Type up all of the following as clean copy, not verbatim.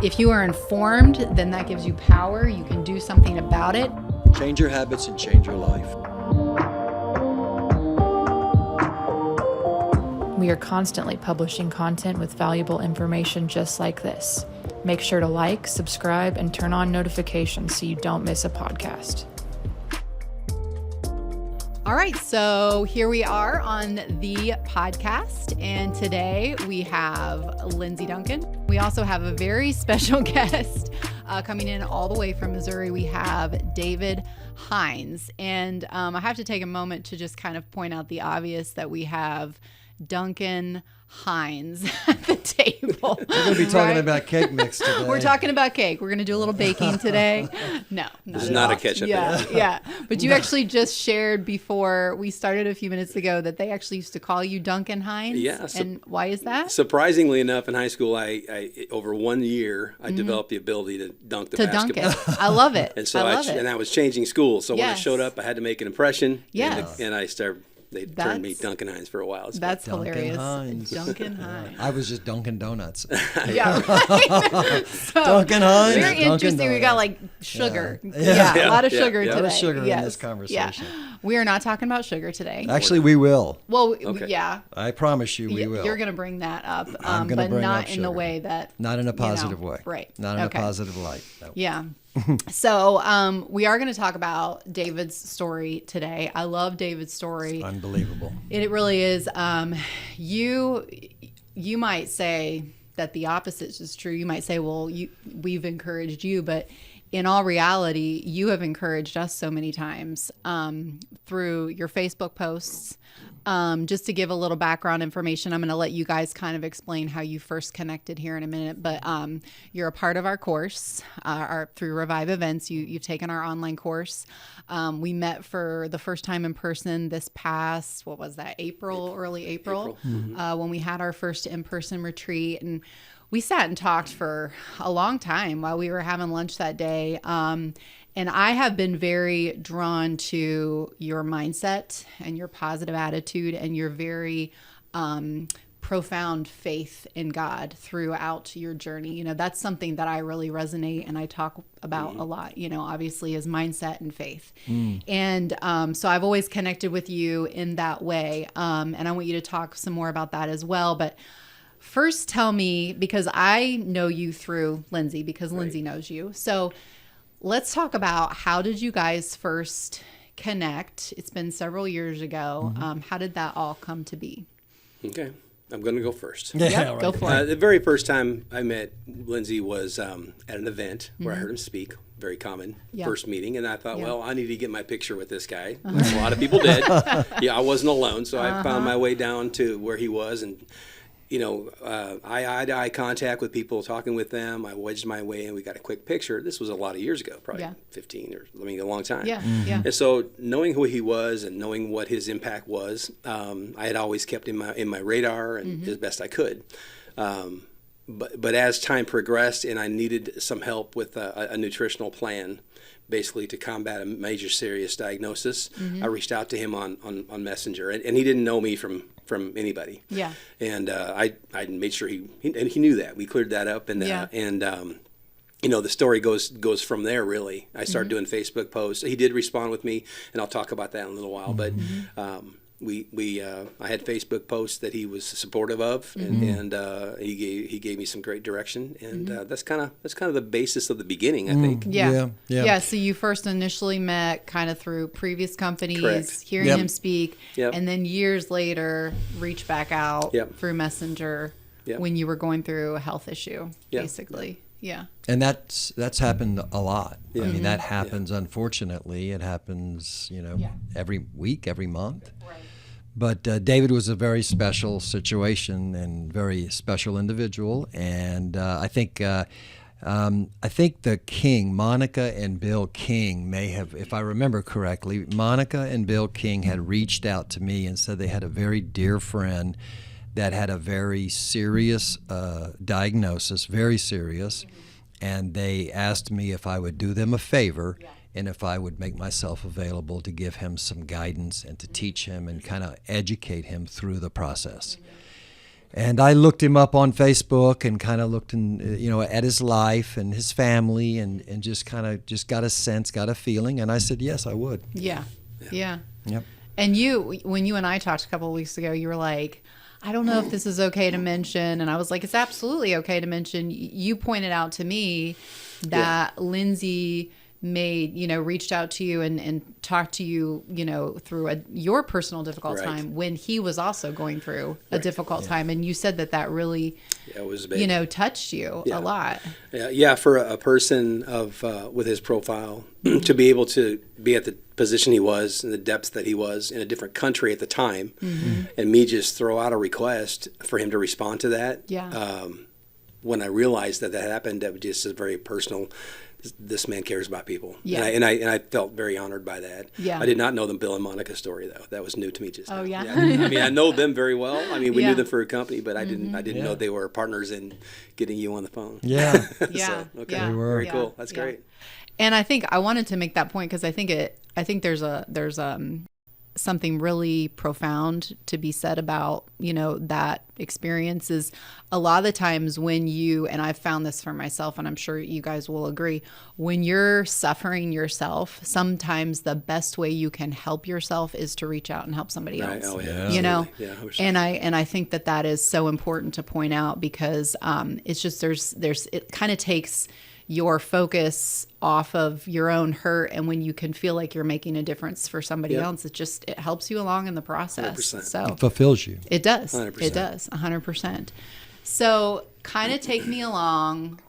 If you are informed, then that gives you power. You can do something about it. Change your habits and change your life. We are constantly publishing content with valuable information just like this. Make sure to like, subscribe, and turn on notifications so you don't miss a podcast. All right, so here we are on the podcast, and today we have Lindsey Duncan. We also have a very special guest coming in all the way from Missouri. We have David Hines, and I have to take a moment to just kind of point out the obvious that we have Duncan Hines at the table. We're going to be talking about cake mix today. We're talking about cake. We're going to do a little baking today. No, There's not a ketchup. Yeah. But you actually just shared before we started a few minutes ago that they actually used to call you Duncan Hines. Yeah. And why is that? Surprisingly enough, in high school, I over 1 year, I developed the ability to dunk the basketball. Dunk it. I love it. And so and I was changing schools. So when I Yes. showed up, I had to make an impression. Yes. And I started. They turned me Duncan Hines for a while. It's That's Duncan hilarious. Hines. Duncan Hines. I was just Dunkin' Donuts. Yeah, right. So, Duncan Hines. very Dunkin' interesting. We got Donuts. like sugar. Yeah. A lot of Yeah. sugar Yeah. today. A lot of sugar in Yes. this conversation. Yeah. We are not talking about sugar today. Actually, we will. Well, Okay. yeah. I promise you we will. You're going to bring that up, I'm gonna but bring not up in the sugar. way that. Not in a positive way. Right. Not in Okay. a positive light. No. Yeah. So we are going to talk about David's story today. I love David's story. Unbelievable. It really is. You might say that the opposite is true. You might say, well, we've encouraged you, but in all reality, you have encouraged us so many times through your Facebook posts. Just to give a little background information, I'm going to let you guys kind of explain how you first connected here in a minute, but you're a part of our course, through Revive Events. You've taken our online course. We met for the first time in person this past, what was that, early April. When we had our first in-person retreat, and we sat and talked for a long time while we were having lunch that day. And I have been very drawn to your mindset and your positive attitude and your very profound faith in God throughout your journey. You know, that's something that I really resonate and I talk about a lot, you know, obviously is mindset and faith. And so I've always connected with you in that way. And I want you to talk some more about that as well. But first tell me, because I know you through Lindsey, because Lindsey knows you. So let's talk about, how did you guys first connect? It's been several years ago. How did that all come to be? Okay. I'm going to go first. Yeah, Go for it. The very first time I met Lindsey was at an event where I heard him speak. Very common first meeting. And I thought, well, I need to get my picture with this guy. Like a lot of people did. Yeah, I wasn't alone. So I found my way down to where he was. And you know, eye contact with people, talking with them. I wedged my way in. We got a quick picture. This was a lot of years ago, probably 15 or, a long time. Yeah. And so knowing who he was and knowing what his impact was, I had always kept in my radar and as best I could. But as time progressed and I needed some help with a nutritional plan, basically to combat a major serious diagnosis, I reached out to him on Messenger, and he didn't know me from anybody. Yeah. And I made sure he knew that. We cleared that up, and you know, the story goes from there. Really, I started doing Facebook posts. He did respond with me, and I'll talk about that in a little while. But I had Facebook posts that he was supportive of, and he gave me some great direction, and that's kind of the basis of the beginning, I think. Yeah. So you first initially met kind of through previous companies, Correct. hearing him speak, Yep. and then years later reach back out through Messenger when you were going through a health issue, basically. Yeah. And that's happened a lot. I mean, that happens, unfortunately. It happens, every week, every month. Right. But David was a very special situation and very special individual. And I think the King, Monica and Bill King, may have, if I remember correctly, Monica and Bill King had reached out to me and said they had a very dear friend that had a very serious diagnosis, very serious, and they asked me if I would do them a favor and if I would make myself available to give him some guidance and to teach him and kind of educate him through the process. And I looked him up on Facebook and kind of looked at his life and his family and just kind of just got a sense, got a feeling. And I said, yes, I would. Yeah. Yep. And when you and I talked a couple of weeks ago, you were like, I don't know if this is okay to mention. And I was like, it's absolutely okay to mention. You pointed out to me that Lindsey reached out to you and talked to you, through your personal difficult time when he was also going through a difficult time. And you said that really, it was big. Touched you a lot. Yeah. For a person with his profile to be able to be at the position he was and the depths that he was in a different country at the time, and me just throw out a request for him to respond to that. Yeah. When I realized that happened, that was just a very personal. This man cares about people. Yeah. And I felt very honored by that. Yeah. I did not know the Bill and Monica story, though. That was new to me just now. Oh, yeah? I mean, I know them very well. I mean, we knew them for a company, but I didn't know they were partners in getting you on the phone. Yeah. Yeah. So, okay. Yeah. They were. Very cool. That's great. And I think I wanted to make that point because I think there's something really profound to be said about, that experience is a lot of the times when and I've found this for myself, and I'm sure you guys will agree, when you're suffering yourself, sometimes the best way you can help yourself is to reach out and help somebody else. Oh, yeah. Yeah, and I think that is so important to point out because it's just it kind of takes your focus off of your own hurt, and when you can feel like you're making a difference for somebody else, it helps you along in the process. 100%. So it fulfills you. It does. 100%. It does. 100%. So kind of take me along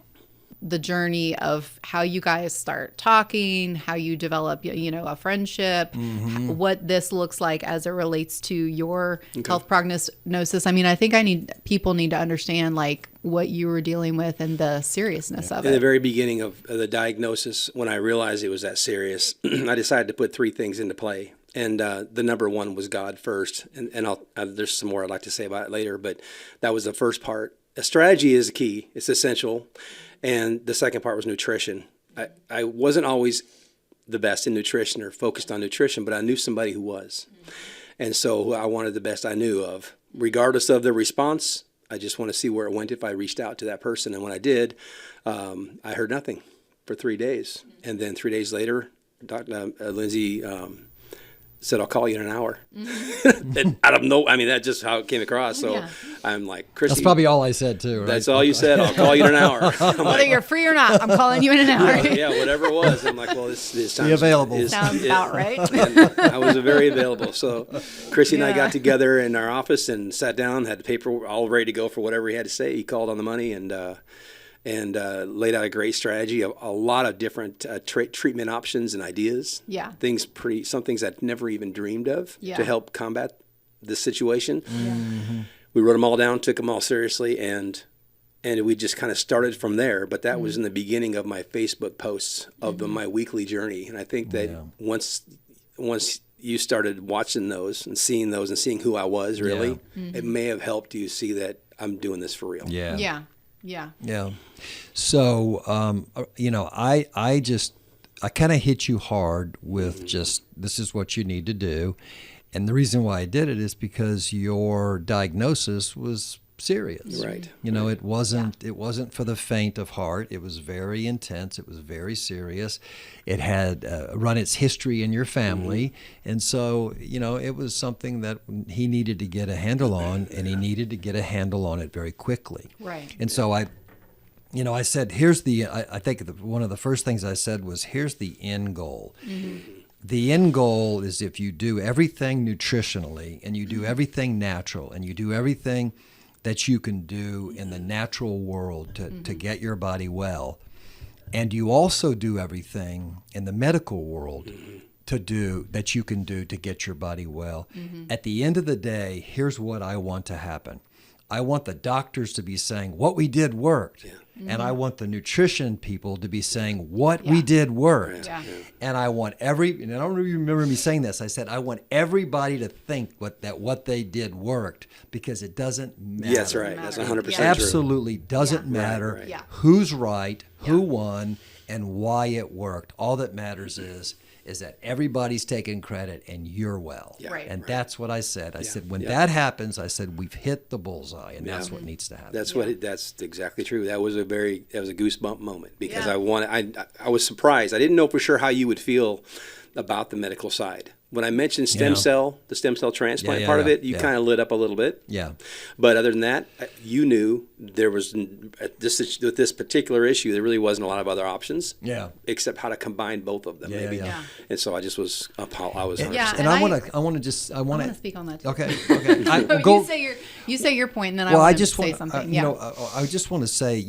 the journey of how you guys start talking, how you develop, a friendship, what this looks like as it relates to your health prognosis. I mean, I think people need to understand like what you were dealing with and the seriousness of it. In the very beginning of the diagnosis, when I realized it was that serious, I decided to put three things into play. And the number one was God first. And there's some more I'd like to say about it later, but that was the first part. A strategy is key. It's essential. And the second part was nutrition. I wasn't always the best in nutrition or focused on nutrition, but I knew somebody who was. And so I wanted the best I knew of. Regardless of the response, I just want to see where it went if I reached out to that person. And when I did, I heard nothing for 3 days. And then 3 days later, Dr. Lindsey said, I'll call you in an hour. And I don't know. I mean, that's just how it came across. So I'm like, Chrissy. That's probably all I said too, right? That's all you said. I'll call you in an hour. Whether you're free or not, I'm calling you in an hour. Yeah, whatever it was. I'm like, well, this time. Be available. Sounds about right. I was very available. So Chrissy and I got together in our office and sat down, had the paper all ready to go for whatever he had to say. He called on the money and laid out a great strategy, a lot of different treatment options and ideas. Yeah. Some things I'd never even dreamed of to help combat this situation. Yeah. We wrote them all down, took them all seriously, and we just kind of started from there. But that was in the beginning of my Facebook posts of my weekly journey. And I think that once you started watching those and seeing who I was really, it may have helped you see that I'm doing this for real. Yeah. Yeah. Yeah. Yeah. So, I kind of hit you hard with just, this is what you need to do. And the reason why I did it is because your diagnosis was serious. Right. It wasn't for the faint of heart. It was very intense. It was very serious. It had run its history in your family. And so, it was something that he needed to get a handle on, and he needed to get a handle on it very quickly. Right. And so I said, I think one of the first things I said was, here's the end goal. The end goal is if you do everything nutritionally and you do everything natural and you do everything that you can do in the natural world to get your body well, and you also do everything in the medical world that you can do to get your body well, at the end of the day, here's what I want to happen. I want the doctors to be saying, what we did worked. Yeah. And I want the nutrition people to be saying, what we did worked. Yeah. And I want and I don't remember me saying this, I said, I want everybody to think what they did worked, because it doesn't matter. Yeah, that's right. That's 100% true. Absolutely doesn't matter who's right, who won, and why it worked. All that matters is is that everybody's taking credit and you're well. Yeah. Right. And that's what I said. I said, when Yeah. that happens, I said, we've hit the bullseye, and that's what needs to happen. That's exactly true. That was a goosebump moment because Yeah. I was surprised. I didn't know for sure how you would feel about the medical side. When I mentioned the stem cell transplant part of it, you kind of lit up a little bit. Yeah. But other than that, you knew there was with this particular issue, there really wasn't a lot of other options. Yeah. Except how to combine both of them, maybe. Yeah. And so I just was I was 100%. Yeah, And I want to speak on that too. Okay. You say your point, and then Well, I I want just to say want, something. I just want to say,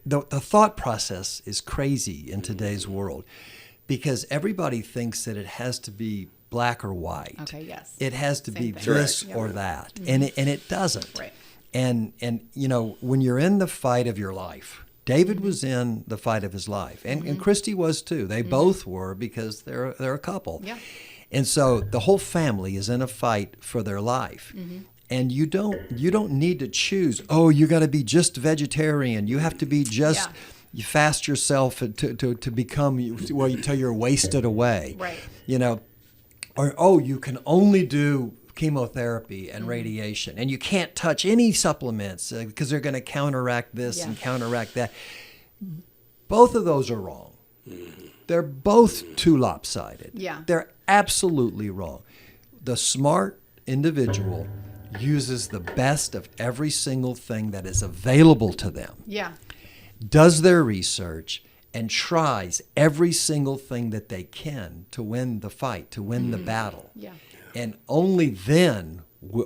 the thought process is crazy in today's world because everybody thinks that it has to be black or white. Okay, yes. It has to Same be thing. this Correct. or that, and it doesn't. Right. And when you're in the fight of your life, David was in the fight of his life, and Christy was too. They both were because they're a couple. Yeah. And so the whole family is in a fight for their life. And you don't need to choose, you got to be just vegetarian. You have to be just you fast yourself to become until you're wasted away. Right. Or you can only do chemotherapy and radiation, and you can't touch any supplements because they're going to counteract this and counteract that. Both of those are wrong. They're both too lopsided. Yeah. They're absolutely wrong. The smart individual uses the best of every single thing that is available to them, Yeah. does their research, and tries every single thing that they can to win the fight, to win the battle. Yeah. And only then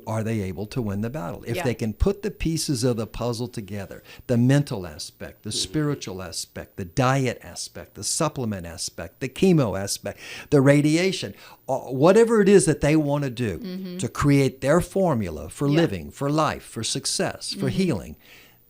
are they able to win the battle. If they can put the pieces of the puzzle together, the mental aspect, the spiritual aspect, the diet aspect, the supplement aspect, the chemo aspect, the radiation, whatever it is that they want to do to create their formula for living, for life, for success, for healing,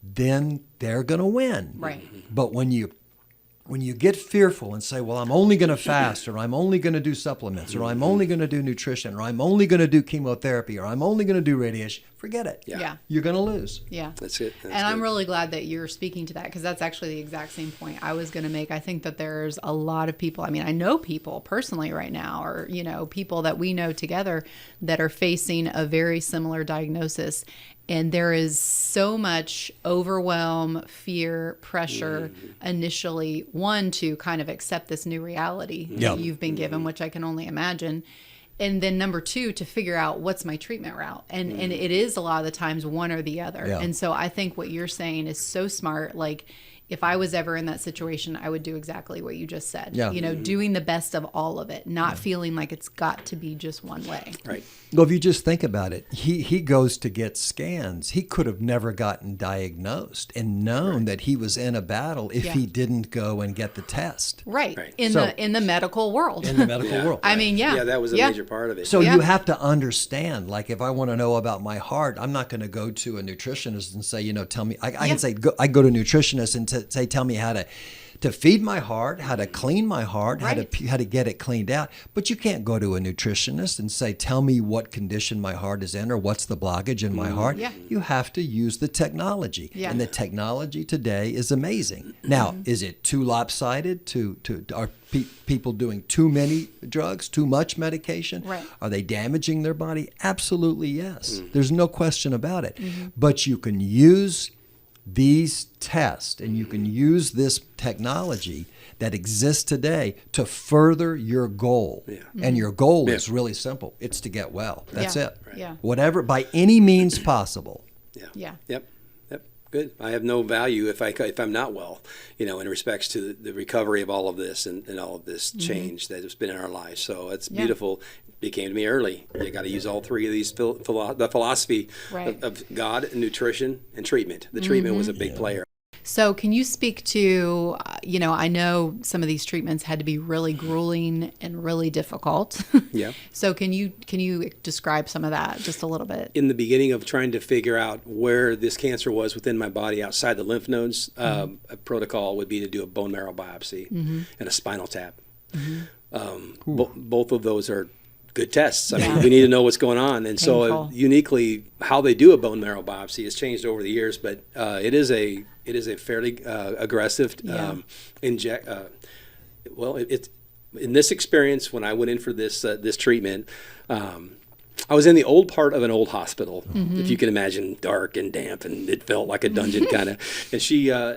then they're going to win. Right. But when you get fearful and say, well, I'm only going to fast, or I'm only going to do supplements, or I'm only going to do nutrition, or I'm only going to do chemotherapy, or I'm only going to do radiation, forget it. Yeah. You're going to lose. Yeah. That's it. That's and I'm good. really glad that you're speaking to that because that's actually the exact same point I was going to make. I think that there's a lot of people, I know people personally right now, or, people that we know together that are facing a very similar diagnosis. And there is so much overwhelm, fear, pressure initially, one, to kind of accept this new reality that you've been given, which I can only imagine. And then number two, to figure out what's my treatment route. And it is a lot of the times one or the other. Yeah. And so I think what you're saying is so smart. Like, if I was ever in that situation, I would do exactly what you just said. Yeah. Doing the best of all of it, not feeling like it's got to be just one way. Right. Well, if you just think about it, he goes to get scans. He could have never gotten diagnosed and known that he was in a battle if he didn't go and get the test. Right. Right. In the medical world. In the medical world. Yeah, that was a major part of it. So you have to understand, like, if I want to know about my heart, I'm not going to go to a nutritionist and say, tell me. I can say, I go to a nutritionist and say, tell me how to feed my heart, how to clean my heart, how to get it cleaned out. But you can't go to a nutritionist and say, tell me what condition my heart is in or what's the blockage in my heart. Yeah. You have to use the technology. Yeah. And the technology today is amazing. Now, is it too lopsided? Are people doing too many drugs, too much medication? Right. Are they damaging their body? Absolutely yes. There's no question about it. But you can use these tests and you can use this technology that exists today to further your goal. Yeah. And your goal is really simple. It's to get well. That's Yeah. it. Yeah. Whatever, by any means possible. Yeah. Yep. Good. I have no value if I'm not well, in respects to the recovery of all of this and all of this change that has been in our lives. So it's beautiful. It came to me early. You got to use all three of these, the philosophy of God, nutrition, and treatment. The treatment was a big player. So can you speak to, I know some of these treatments had to be really grueling and really difficult. Yeah. So can you describe some of that just a little bit? In the beginning of trying to figure out where this cancer was within my body outside the lymph nodes, a protocol would be to do a bone marrow biopsy and a spinal tap. Both of those are good tests. I mean, we need to know what's going on. And so uniquely, how they do a bone marrow biopsy has changed over the years, but it is a fairly aggressive in this experience, when I went in for this treatment, I was in the old part of an old hospital, if you can imagine, dark and damp, and it felt like a dungeon kind of. And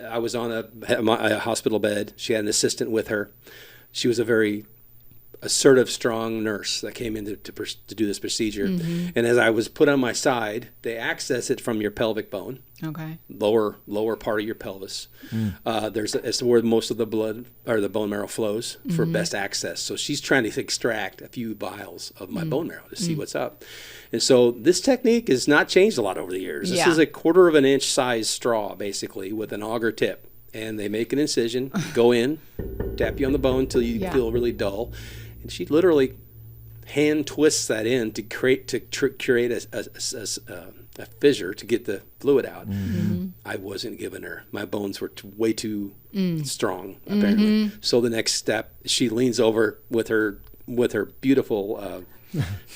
I was on a hospital bed. She had an assistant with her. She was a very assertive, strong nurse that came in to do this procedure. And as I was put on my side, they access it from your pelvic bone, lower part of your pelvis. It's where most of the blood or the bone marrow flows for best access. So she's trying to extract a few vials of my bone marrow to see what's up. And so this technique has not changed a lot over the years. This is a 1/4 of an inch size straw, basically, with an auger tip. And they make an incision, go in, tap you on the bone until you feel really dull. And she literally hand twists that in to create a fissure to get the fluid out. I wasn't giving her. My bones were way too strong, apparently. So the next step, she leans over with her beautiful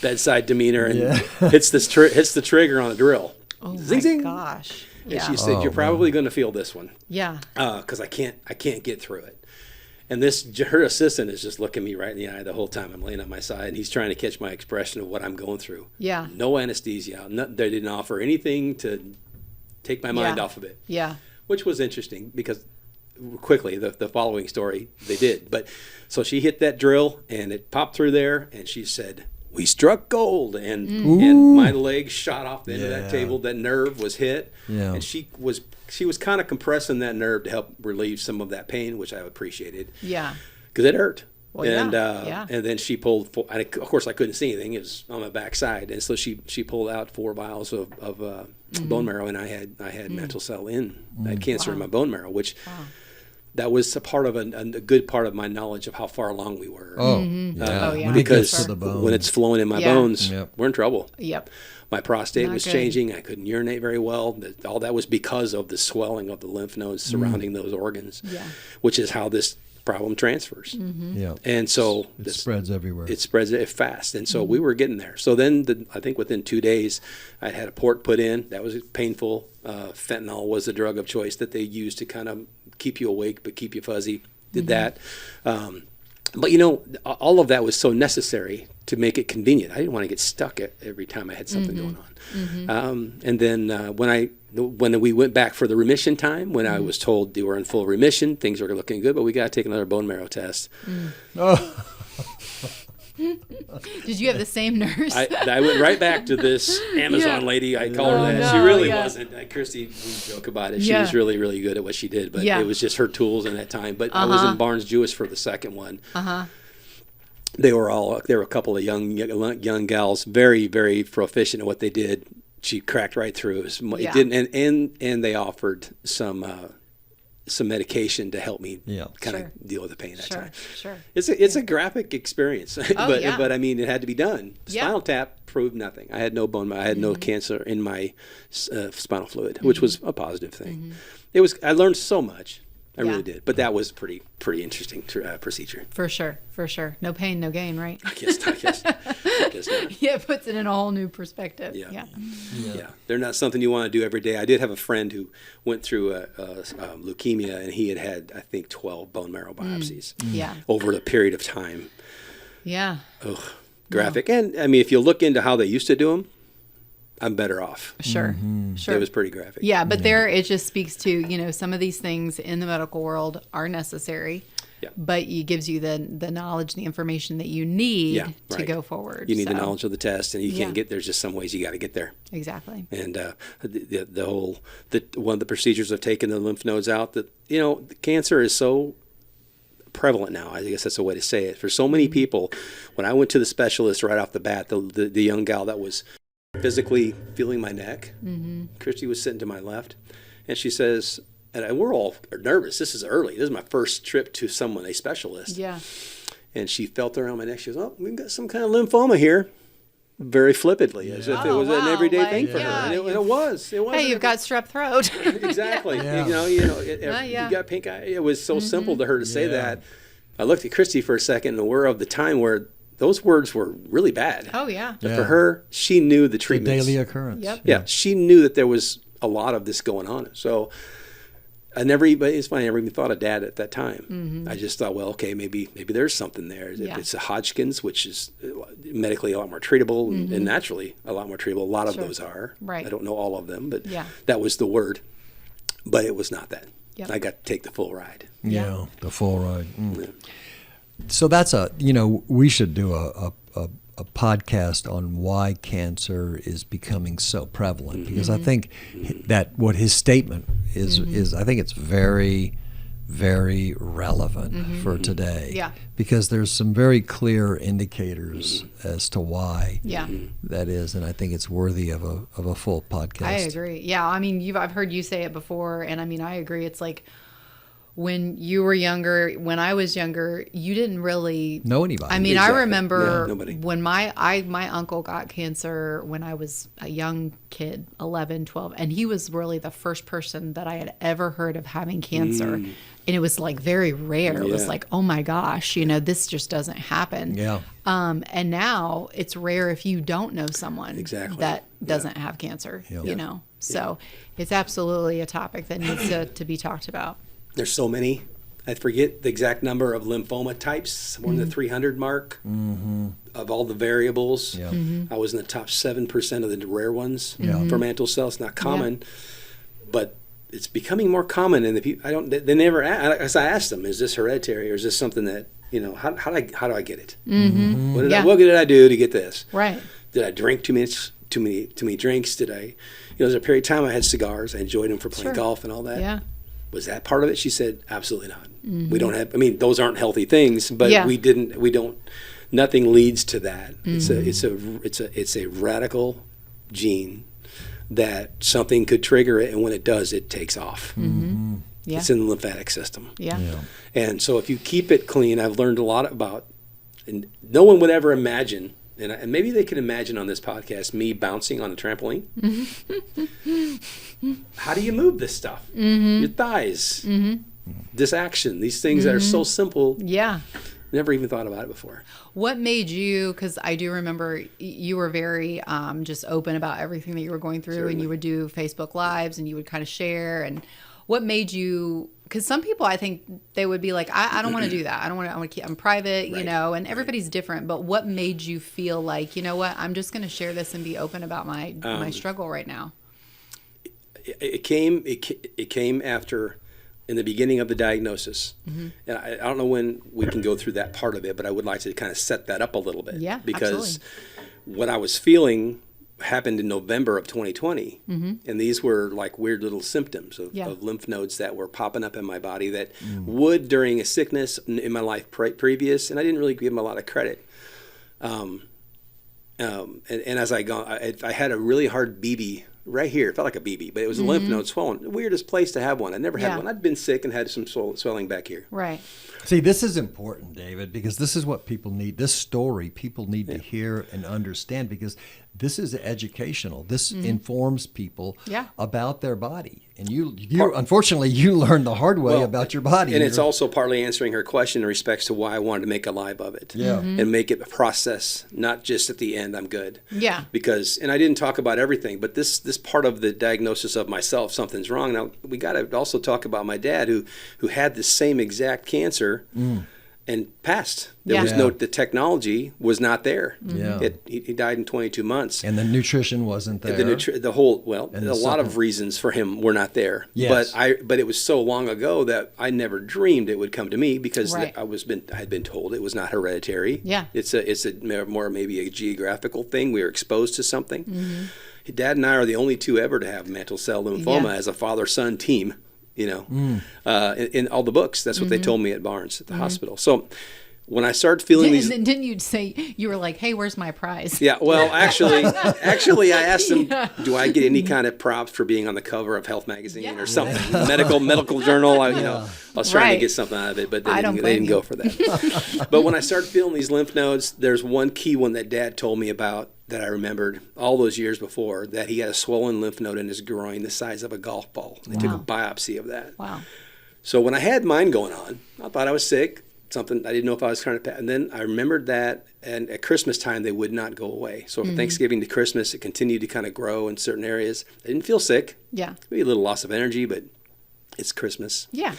bedside demeanor and hits the trigger on the drill. Oh zing, my zing. gosh! And she said, "You're probably going to feel this one." Yeah. Because I can't get through it. And her assistant is just looking me right in the eye the whole time I'm laying on my side, and he's trying to catch my expression of what I'm going through. Yeah. No anesthesia. They didn't offer anything to take my mind off of it. Yeah. Which was interesting because quickly the following story they did. But so she hit that drill and it popped through there, and she said, "We struck gold," and my leg shot off the end of that table. That nerve was hit, and she was kind of compressing that nerve to help relieve some of that pain, which I appreciated. Yeah, because it hurt. Well, and then she pulled. Of course, I couldn't see anything. It was on my backside, and so she pulled out 4 vials of bone marrow, and I had mantle cell I had cancer in my bone marrow, which. That was a part of a good part of my knowledge of how far along we were. Because when it's flowing in my bones, we're in trouble. My prostate was changing. I couldn't urinate very well. All that was because of the swelling of the lymph nodes surrounding those organs, which is how this problem transfers. And so it spreads everywhere. It spreads fast. And so we were getting there. So then I think within 2 days, I had a port put in. That was painful. Fentanyl was the drug of choice that they used to kind of keep you awake but keep you fuzzy. Did that. But all of that was so necessary to make it convenient. I didn't want to get stuck every time I had something going on. And then when we went back for the remission time, when I was told you were in full remission, things are looking good, but we got to take another bone marrow test. Did you have the same nurse? I went right back to this Amazon lady. I call her that. She really wasn't. Christy, we joke about it. She was really, really good at what she did, but it was just her tools in that time. But I was in Barnes Jewish for the second one. There were a couple of young gals, very, very proficient at what they did. She cracked right through. It didn't, and they offered some medication to help me kind of deal with the pain that time. It's a graphic experience, but I mean, it had to be done. Spinal tap proved nothing. I had no bone. I had no cancer in my spinal fluid, which was a positive thing. I learned so much. I really did. But that was pretty interesting procedure. For sure. No pain, no gain, right? I guess not. Yeah, it puts it in a whole new perspective. Yeah. They're not something you want to do every day. I did have a friend who went through leukemia, and he had, I think, 12 bone marrow biopsies over the period of time. Yeah. Ugh, graphic. And, I mean, if you look into how they used to do them, I'm better off. Sure. It was pretty graphic. Yeah, but there it just speaks to, some of these things in the medical world are necessary. Yeah. But it gives you the knowledge, the information that you need to go forward. You need the knowledge of the test, and you can't get there's just some ways you got to get there. Exactly. And one of the procedures of taking the lymph nodes out, that the cancer is so prevalent now. I guess that's a way to say it. For so many people, when I went to the specialist right off the bat, the young gal that was physically feeling my neck, Christy was sitting to my left, and she says, and we're all nervous. This is early. This is my first trip to a specialist. Yeah. And she felt around my neck. She goes, "Oh, we've got some kind of lymphoma here," very flippantly, as if it was an everyday thing for her. And it was. Hey, you've got strep throat. Exactly. You got pink eye. It was so simple to her to say that. I looked at Christy for a second, and we're of the time where those words were really bad. Oh, yeah. But for her, she knew the treatments. A daily occurrence. Yep. Yeah, she knew that there was a lot of this going on. So It's funny, I never even thought of Dad at that time. I just thought, well, okay, maybe there's something there. If it's a Hodgkin's, which is medically a lot more treatable and naturally a lot more treatable. A lot of those are. Right. I don't know all of them, but that was the word. But it was not that. Yep. I got to take the full ride. Yeah, the full ride. So that's we should do a podcast on why cancer is becoming so prevalent, because I think that what his statement is I think it's very, very relevant for today. Yeah. Because there's some very clear indicators as to why that is, and I think it's worthy of a full podcast. I agree. Yeah, I mean, I've heard you say it before, and I mean, I agree. It's like when you were younger, when I was younger, you didn't really know anybody. I mean, Exactly. I remember nobody. when my uncle got cancer when I was a young kid, 11, 12, and he was really the first person that I had ever heard of having cancer. And it was like very rare. It was like, oh my gosh, this just doesn't happen. Yeah. And now it's rare if you don't know someone that doesn't have cancer, So it's absolutely a topic that needs to be talked about. There's so many. I forget the exact number of lymphoma types, somewhere in the 300 mark of all the variables. Yeah. I was in the top 7% of the rare ones for mantle cell. It's not common, but it's becoming more common. And the people, they never ask. I asked them, is this hereditary or is this something that, how do I get it? What did I do to get this? Right. Did I drink too many drinks? Did I, there's a period of time I had cigars. I enjoyed them for playing golf and all that. Yeah. Was that part of it? She said, absolutely not. We don't have, those aren't healthy things, but nothing leads to that. It's a radical gene that something could trigger it. And when it does, it takes off. Yeah. It's in the lymphatic system. Yeah. And so if you keep it clean, I've learned a lot about, and no one would ever imagine, and maybe they can imagine on this podcast, me bouncing on a trampoline. How do you move this stuff? Your thighs, this action, these things that are so simple. Yeah. Never even thought about it before. What made you, because I do remember you were very just open about everything that you were going through. Certainly. And you would do Facebook Lives and you would kind of share. And what made you, because some people, I think they would be like, I don't want to do that. I want to keep, I'm private, and everybody's different. But what made you feel like, you know what, I'm just going to share this and be open about my struggle right now? It came after, in the beginning of the diagnosis. And I don't know when we can go through that part of it, but I would like to kind of set that up a little bit. Yeah, because what I was feeling happened in November of 2020. And these were like weird little symptoms of lymph nodes that were popping up in my body that would during a sickness in my life previous, and I didn't really give them a lot of credit. And as I had a really hard BB right here. It felt like a BB, but it was a lymph node swollen. The weirdest place to have one. I never had one. I'd been sick and had some swelling back here. Right. See, this is important, David, because this is what people need. This story people need to hear and understand, because this is educational. This informs people about their body. And you unfortunately, you learned the hard way about your body. And it's also partly answering her question in respects to why I wanted to make a live of it. Yeah. And make it a process, not just at the end, I'm good. Yeah. And I didn't talk about everything, but this part of the diagnosis of myself, something's wrong. Now, we got to also talk about my dad who had the same exact cancer and passed. There was the technology was not there. Yeah. He died in 22 months. And the nutrition wasn't there. A lot of reasons for him were not there. Yes. But it was so long ago that I never dreamed it would come to me, because I had been told it was not hereditary. Yeah. It's more maybe a geographical thing. We were exposed to something. Dad and I are the only two ever to have mantle cell lymphoma as a father-son team. In all the books. That's what they told me at Barnes at the hospital. So when I started feeling these... Didn't you say, you were like, hey, where's my prize? Yeah, well, actually, I asked them, do I get any kind of props for being on the cover of Health Magazine or something? Medical journal. I was trying to get something out of it, but they didn't go for that. But when I started feeling these lymph nodes, there's one key one that Dad told me about that I remembered all those years before, that he had a swollen lymph node in his groin the size of a golf ball. They took a biopsy of that. Wow. So when I had mine going on, I thought I was sick, something I didn't know if I was trying to, and then I remembered that, and at Christmas time they would not go away. So from Thanksgiving to Christmas, it continued to kind of grow in certain areas. I didn't feel sick. Yeah. Maybe a little loss of energy, but It's Christmas. Yeah.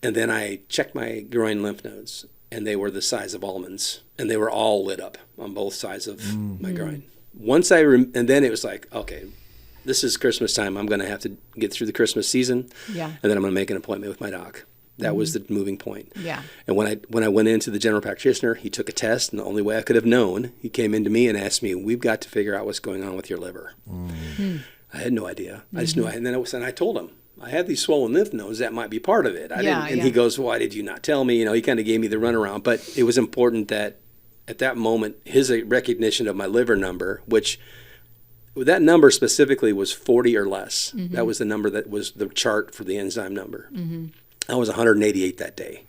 And then I checked my groin lymph nodes, and they were the size of almonds, and they were all lit up on both sides of my groin. Once and then it was like, okay, this is Christmas time. I'm going to have to get through the Christmas season, Yeah. and then I'm going to make an appointment with my doc. That was the moving point. Yeah. And when I went into the general practitioner, he took a test, and the only way I could have known, he came into me and asked me, "We've got to figure out what's going on with your liver." I had no idea. I just knew. And then I told him, I have these swollen lymph nodes. That might be part of it. He goes, "Why did you not tell me?" He kind of gave me the runaround. But it was important that at that moment, his recognition of my liver number, which that number specifically was 40 or less. That was the number that was the chart for the enzyme number. I was 188 that day.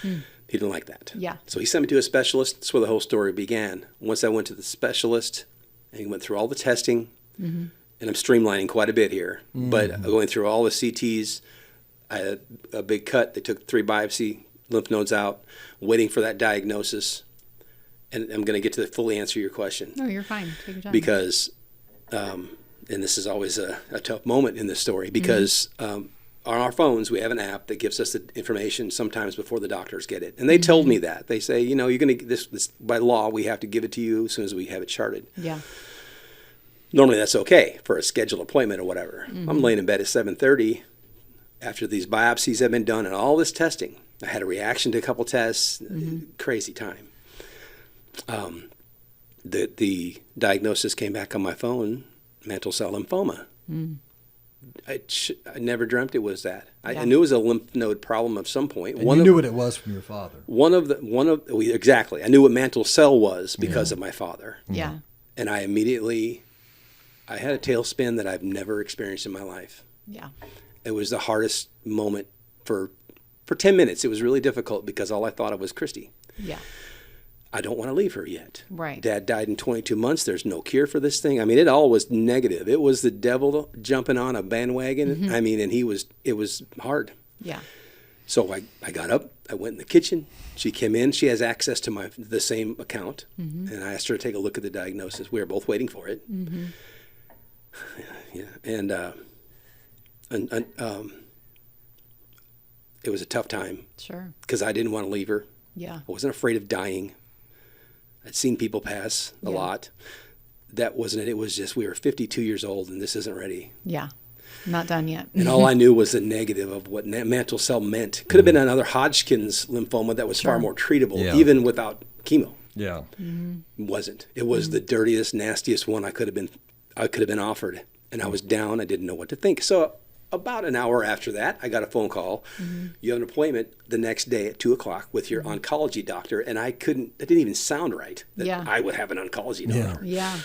He didn't like that. Yeah. So he sent me to a specialist. That's where the whole story began. Once I went to the specialist, and he went through all the testing, and I'm streamlining quite a bit here, but going through all the CTs, I had a big cut. They took 3 biopsy lymph nodes out, waiting for that diagnosis. And I'm going to get to fully answer your question. No, you're fine. Take your time. Because, and this is always a tough moment in this story, because on our phones, we have an app that gives us the information sometimes before the doctors get it. And they told me that. They say, you're going to get this by law, we have to give it to you as soon as we have it charted. Yeah. Normally that's okay for a scheduled appointment or whatever. I'm laying in bed at 7:30 after these biopsies have been done and all this testing. I had a reaction to a couple tests, crazy time. The diagnosis came back on my phone, mantle cell lymphoma. I never dreamt it was that. I knew it was a lymph node problem of some point. And you knew what it was from your father. Exactly. I knew what mantle cell was because of my father. Yeah. And I had a tailspin that I've never experienced in my life. Yeah. It was the hardest moment for 10 minutes. It was really difficult because all I thought of was Christy. Yeah. I don't want to leave her yet. Right. Dad died in 22 months. There's no cure for this thing. I mean, it all was negative. It was the devil jumping on a bandwagon. I mean, and it was hard. Yeah. So I got up. I went in the kitchen. She came in. She has access to the same account. And I asked her to take a look at the diagnosis. We were both waiting for it. Yeah. And it was a tough time. Sure. Because I didn't want to leave her. Yeah. I wasn't afraid of dying. I'd seen people pass a lot. That wasn't it. It was just we were 52 years old and this isn't ready. Yeah. Not done yet. And all I knew was the negative of what mantle cell meant. Could have been another Hodgkin's lymphoma that was far more treatable, even without chemo. Yeah. It wasn't. It was the dirtiest, nastiest one I could have been offered. And I was down. I didn't know what to think. So about an hour after that, I got a phone call. You have an appointment the next day at 2:00 with your oncology doctor. And that didn't even sound right that I would have an oncology doctor. Yeah.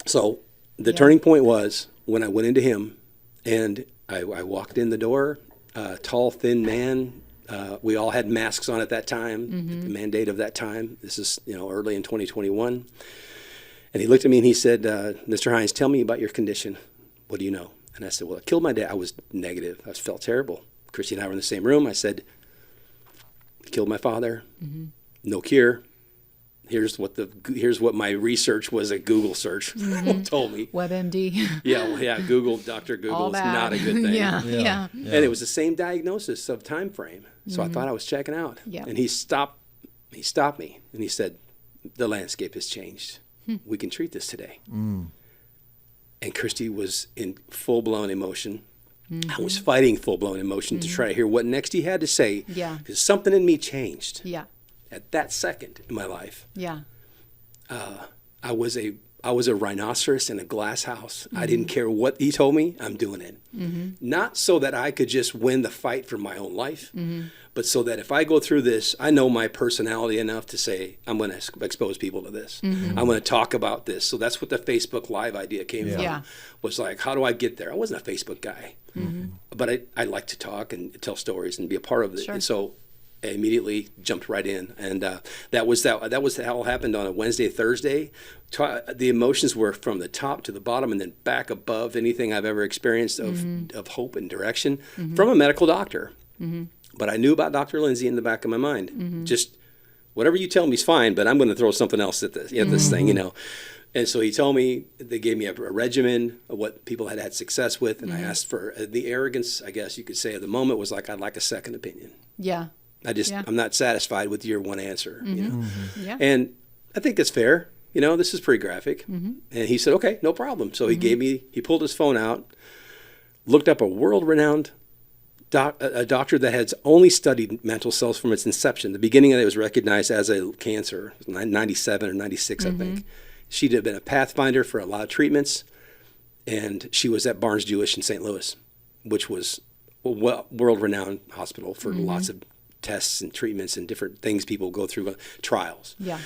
So the turning point was when I went into him and I walked in the door, tall, thin man. We all had masks on at that time, the mandate of that time. This is, early in 2021. And he looked at me and he said, "Mr. Hines, tell me about your condition. What do you know?" And I said, "Well, I killed my dad." I was negative. I felt terrible. Christy and I were in the same room. I said, "Killed my father. No cure. Here's what my research was, a Google search told me." WebMD. Yeah. Dr. Google's not a good thing. Yeah. And it was the same diagnosis of time frame. So I thought I was checking out. Yeah. And he stopped me and he said, "The landscape has changed. We can treat this today." And Christy was in full-blown emotion. I was fighting full-blown emotion to try to hear what next he had to say. Yeah. Because something in me changed. Yeah. At that second in my life. Yeah. I was a rhinoceros in a glass house. I didn't care what he told me. I'm doing it. Not so that I could just win the fight for my own life, but so that if I go through this, I know my personality enough to say, I'm going to expose people to this. I'm going to talk about this. So that's what the Facebook Live idea came from. Yeah. Was like, how do I get there? I wasn't a Facebook guy, but I like to talk and tell stories and be a part of it. Sure. And so I immediately jumped right in, and that was how it all happened on a Wednesday, Thursday. The emotions were from the top to the bottom, and then back above anything I've ever experienced of hope and direction from a medical doctor. But I knew about Dr. Lindsey in the back of my mind. Just whatever you tell me is fine, but I'm going to throw something else at this thing, And so he told me, they gave me a regimen of what people had had success with. And I asked for the arrogance, I guess you could say, of the moment was like, I'd like a second opinion. Yeah. I'm not satisfied with your one answer, you know? Yeah. And I think that's fair. You know, this is pretty graphic. And he said, okay, no problem. So he pulled his phone out, looked up a world-renowned a doctor that has only studied mantle cells from its inception. The beginning of it was recognized as a cancer, 97 or 96, I think. She'd have been a pathfinder for a lot of treatments, and she was at Barnes Jewish in St. Louis, which was a world-renowned hospital for lots of tests and treatments and different things people go through, trials. Yeah.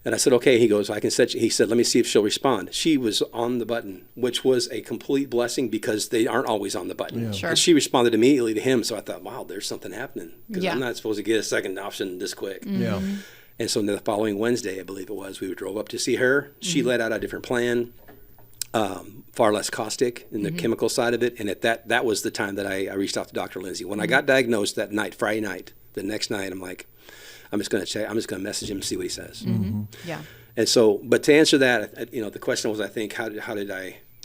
And I said, okay. He goes, I can set you. He said, let me see if she'll respond. She was on the button, which was a complete blessing because they aren't always on the button. Yeah. Sure. And she responded immediately to him. So I thought, wow, there's something happening because Yeah. I'm not supposed to get a second option this quick. Yeah. And so the following Wednesday, I believe it was, we drove up to see her. She laid out a different plan, far less caustic in the chemical side of it. And at that was the time that I reached out to Dr. Lindsey. When I got diagnosed that night, Friday night, the next night, I'm like, I'm just going to check. I'm just going to message him and see what he says. Yeah. And so, but to answer that, you know, the question was, I think,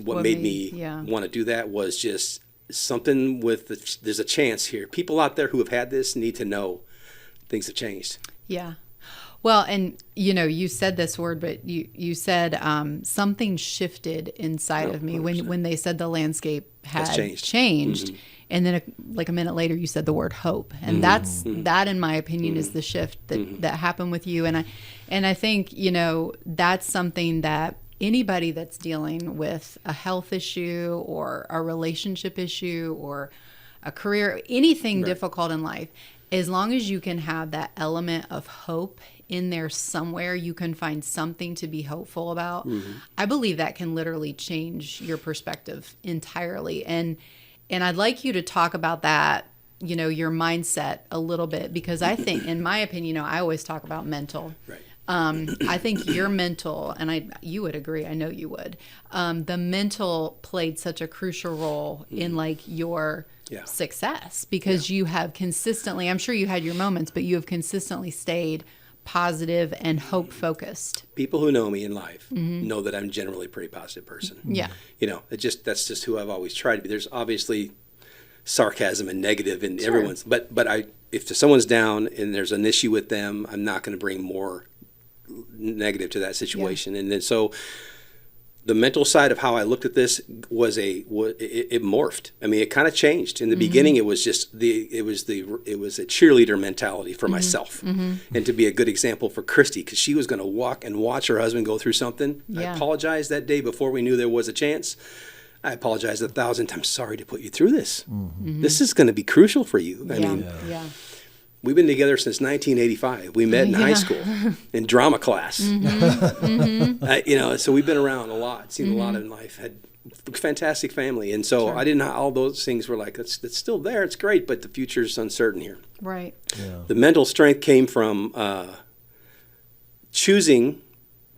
what made me want to do that was just something there's a chance here. People out there who have had this need to know things have changed. Yeah. Well, and you know, you said this word, but you said something shifted inside of me 100%. when they said the landscape had changed. And then like a minute later, you said the word hope, and that, in my opinion, is the shift that happened with you. And I think, you know, that's something that anybody that's dealing with a health issue or a relationship issue or a career, anything difficult in life, as long as you can have that element of hope in there somewhere, you can find something to be hopeful about. I believe that can literally change your perspective entirely. And I'd like you to talk about that, you know, your mindset a little bit, because I think, in my opinion, you know, I always talk about mental. Right. I think your mental, and you would agree, I know you would, the mental played such a crucial role in like your success, because you have consistently, I'm sure you had your moments, but you have consistently stayed positive and hope focused. People who know me in life know that I'm generally a pretty positive person. Yeah. You know, that's just who I've always tried to be. There's obviously sarcasm and negative in everyone's, but if someone's down and there's an issue with them, I'm not going to bring more negative to that situation. And then so the mental side of how I looked at this was it morphed. I mean, it kind of changed. In the beginning, it was just it was a cheerleader mentality for myself, and to be a good example for Christy, because she was going to walk and watch her husband go through something. I apologized that day before we knew there was a chance. I apologized 1,000 times. Sorry to put you through this. This is going to be crucial for you. I mean, we've been together since 1985. We met in high school in drama class. You know, so we've been around a lot, seen a lot in life, had a fantastic family. And so I didn't, all those things were like, it's still there, it's great, but the future's uncertain here. Right. Yeah. The mental strength came from choosing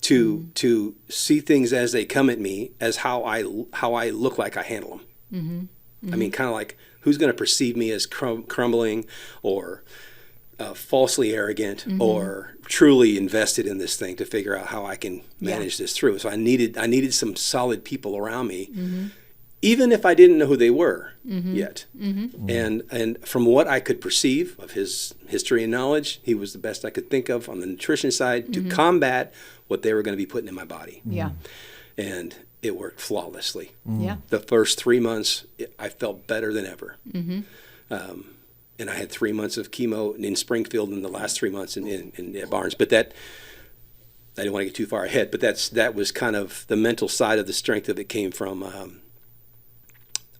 to see things as they come at me, as how I look like I handle them. I mean, kind of like, who's going to perceive me as crumbling or falsely arrogant or truly invested in this thing to figure out how I can manage this through. So I needed some solid people around me, even if I didn't know who they were yet. And from what I could perceive of his history and knowledge, he was the best I could think of on the nutrition side to combat what they were going to be putting in my body. Yeah. And it worked flawlessly. Yeah. The first 3 months, I felt better than ever. And I had 3 months of chemo in Springfield and the last 3 months in Barnes. But that, I didn't want to get too far ahead, but that was kind of the mental side of the strength of it came from,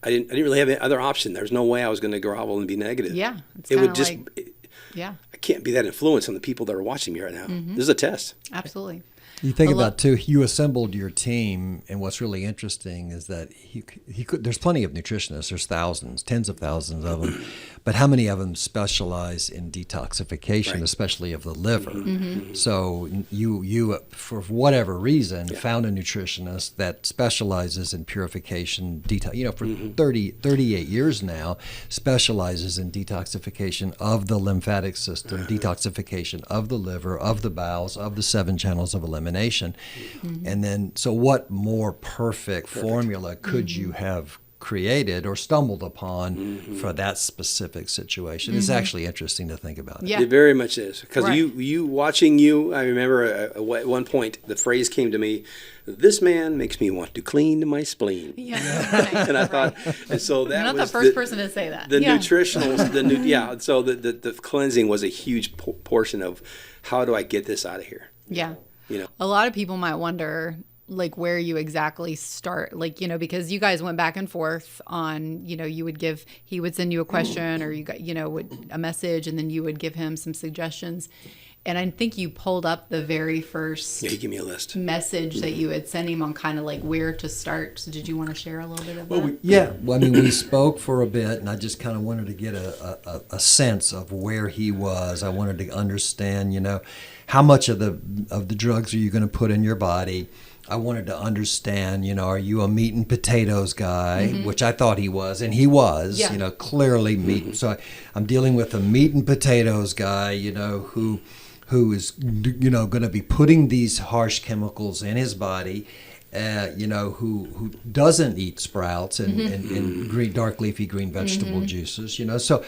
I didn't really have any other option. There's no way I was going to grovel and be negative. Yeah. It would just, I can't be that influence on the people that are watching me right now. This is a test. Absolutely. You think about too, you assembled your team, and what's really interesting is that he could. There's plenty of nutritionists. There's thousands, tens of thousands of them, But how many of them specialize in detoxification, Right. especially of the liver? So you for whatever reason, found a nutritionist that specializes in purification, for 38 years now, specializes in detoxification of the lymphatic system, detoxification of the liver, of the bowels, of the 7 channels of elimination. And then, so what more perfect formula could you have created or stumbled upon for that specific situation? It's actually interesting to think about. Yeah. It very much is, because Right. you watching you. I remember at one point the phrase came to me, "This man makes me want to clean my spleen." Yeah. And I thought, and so that You're not was the first person to say that. The Yeah. nutritionals, So the cleansing was a huge portion of how do I get this out of here? Yeah. You know. A lot of people might wonder, like, where you exactly start, like, because you guys went back and forth on, he would send you a question, or you got, a message, and then you would give him some suggestions. And I think you pulled up the very first Yeah, he gave me a list. message that you had sent him on kind of like where to start. So did you want to share a little bit of that? Well, we spoke for a bit, and I just kind of wanted to get a sense of where he was. I wanted to understand, how much of the drugs are you going to put in your body? I wanted to understand, are you a meat and potatoes guy, which I thought he was, and he was, Yeah. Clearly meat. So I'm dealing with a meat and potatoes guy, who is, going to be putting these harsh chemicals in his body, who doesn't eat sprouts and green, dark leafy green vegetable juices, So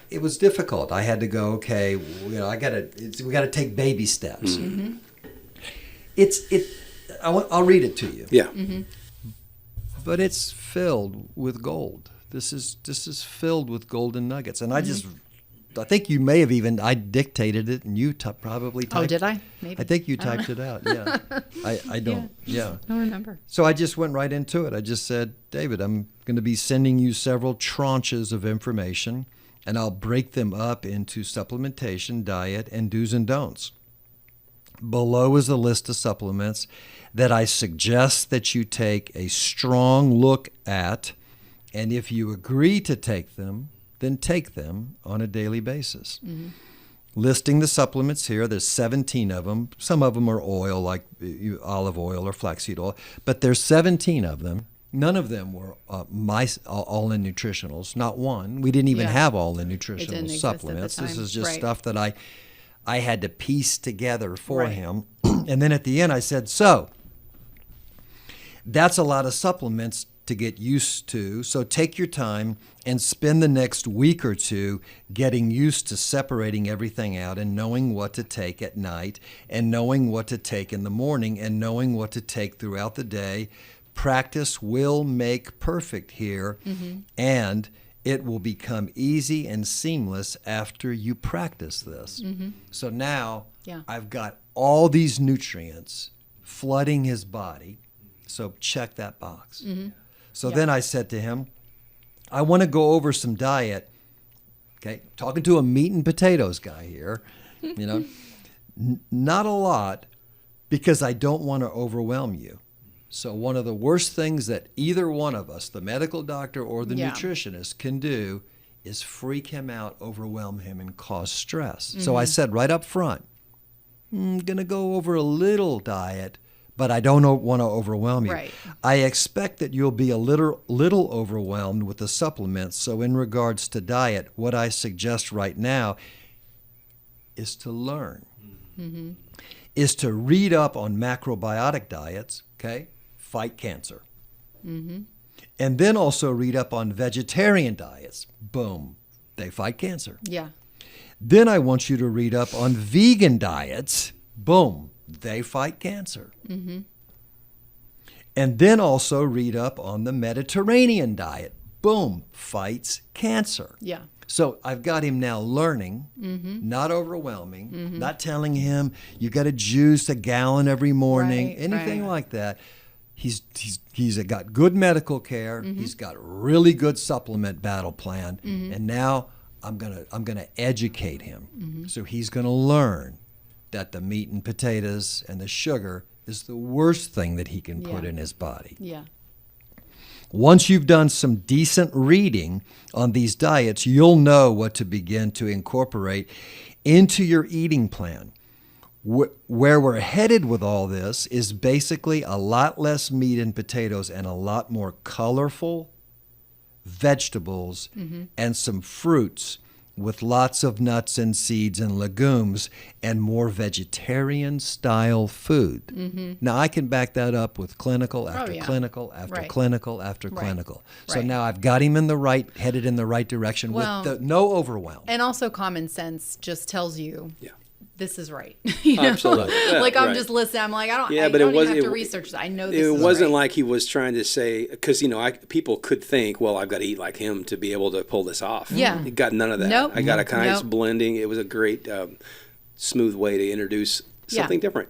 it was difficult. I had to go, okay, we got to take baby steps. I'll read it to you. Yeah. But it's filled with gold. This is filled with golden nuggets, and I think you may have I dictated it, and you probably typed. Oh, did I? Maybe. I think you typed it out. Yeah, I don't. Yeah. I don't remember. So I just went right into it. I just said, David, I'm going to be sending you several tranches of information, and I'll break them up into supplementation, diet, and do's and don'ts. Below is a list of supplements that I suggest that you take a strong look at, and if you agree to take them, then take them on a daily basis. Listing the supplements here, there's 17 of them. Some of them are oil, like olive oil or flaxseed oil, but there's 17 of them. None of them were all-in nutritionals, not one. We didn't even have all-in nutritional supplements. This is just stuff that I had to piece together for him. And then at the end I said, so that's a lot of supplements to get used to. So take your time and spend the next week or two getting used to separating everything out and knowing what to take at night and knowing what to take in the morning and knowing what to take throughout the day. Practice will make perfect here, and it will become easy and seamless after you practice this. So now I've got all these nutrients flooding his body. So check that box. So then I said to him, I want to go over some diet. Okay, talking to a meat and potatoes guy here, not a lot, because I don't want to overwhelm you. So one of the worst things that either one of us, the medical doctor or the nutritionist, can do is freak him out, overwhelm him, and cause stress. So I said right up front, I'm going to go over a little diet, but I don't want to overwhelm you. Right. I expect that you'll be a little overwhelmed with the supplements. So in regards to diet, what I suggest right now is to learn, is to read up on macrobiotic diets, okay? Fight cancer. And then also read up on vegetarian diets. Boom, they fight cancer. Yeah. Then I want you to read up on vegan diets. Boom, they fight cancer. And then also read up on the Mediterranean diet. Boom, fights cancer. Yeah. So I've got him now learning, not overwhelming, not telling him you got to juice a gallon every morning, anything like that. He's got good medical care. He's got a really good supplement battle plan, and now I'm gonna educate him. So he's gonna learn that the meat and potatoes and the sugar is the worst thing that he can put in his body. Yeah. Once you've done some decent reading on these diets, you'll know what to begin to incorporate into your eating plan. Where we're headed with all this is basically a lot less meat and potatoes and a lot more colorful vegetables and some fruits with lots of nuts and seeds and legumes and more vegetarian style food. Now I can back that up with clinical after clinical after clinical after clinical. So now I've got him headed in the right direction with no overwhelm. And also common sense just tells you this is right. Absolutely. Yeah, like I'm just listening. I'm like, I don't even have to research this. I know this is right. It wasn't like he was trying to say, because, people could think, well, I've got to eat like him to be able to pull this off. Yeah. He got none of that. Nope. I got a nice blending. It was a great, smooth way to introduce something different.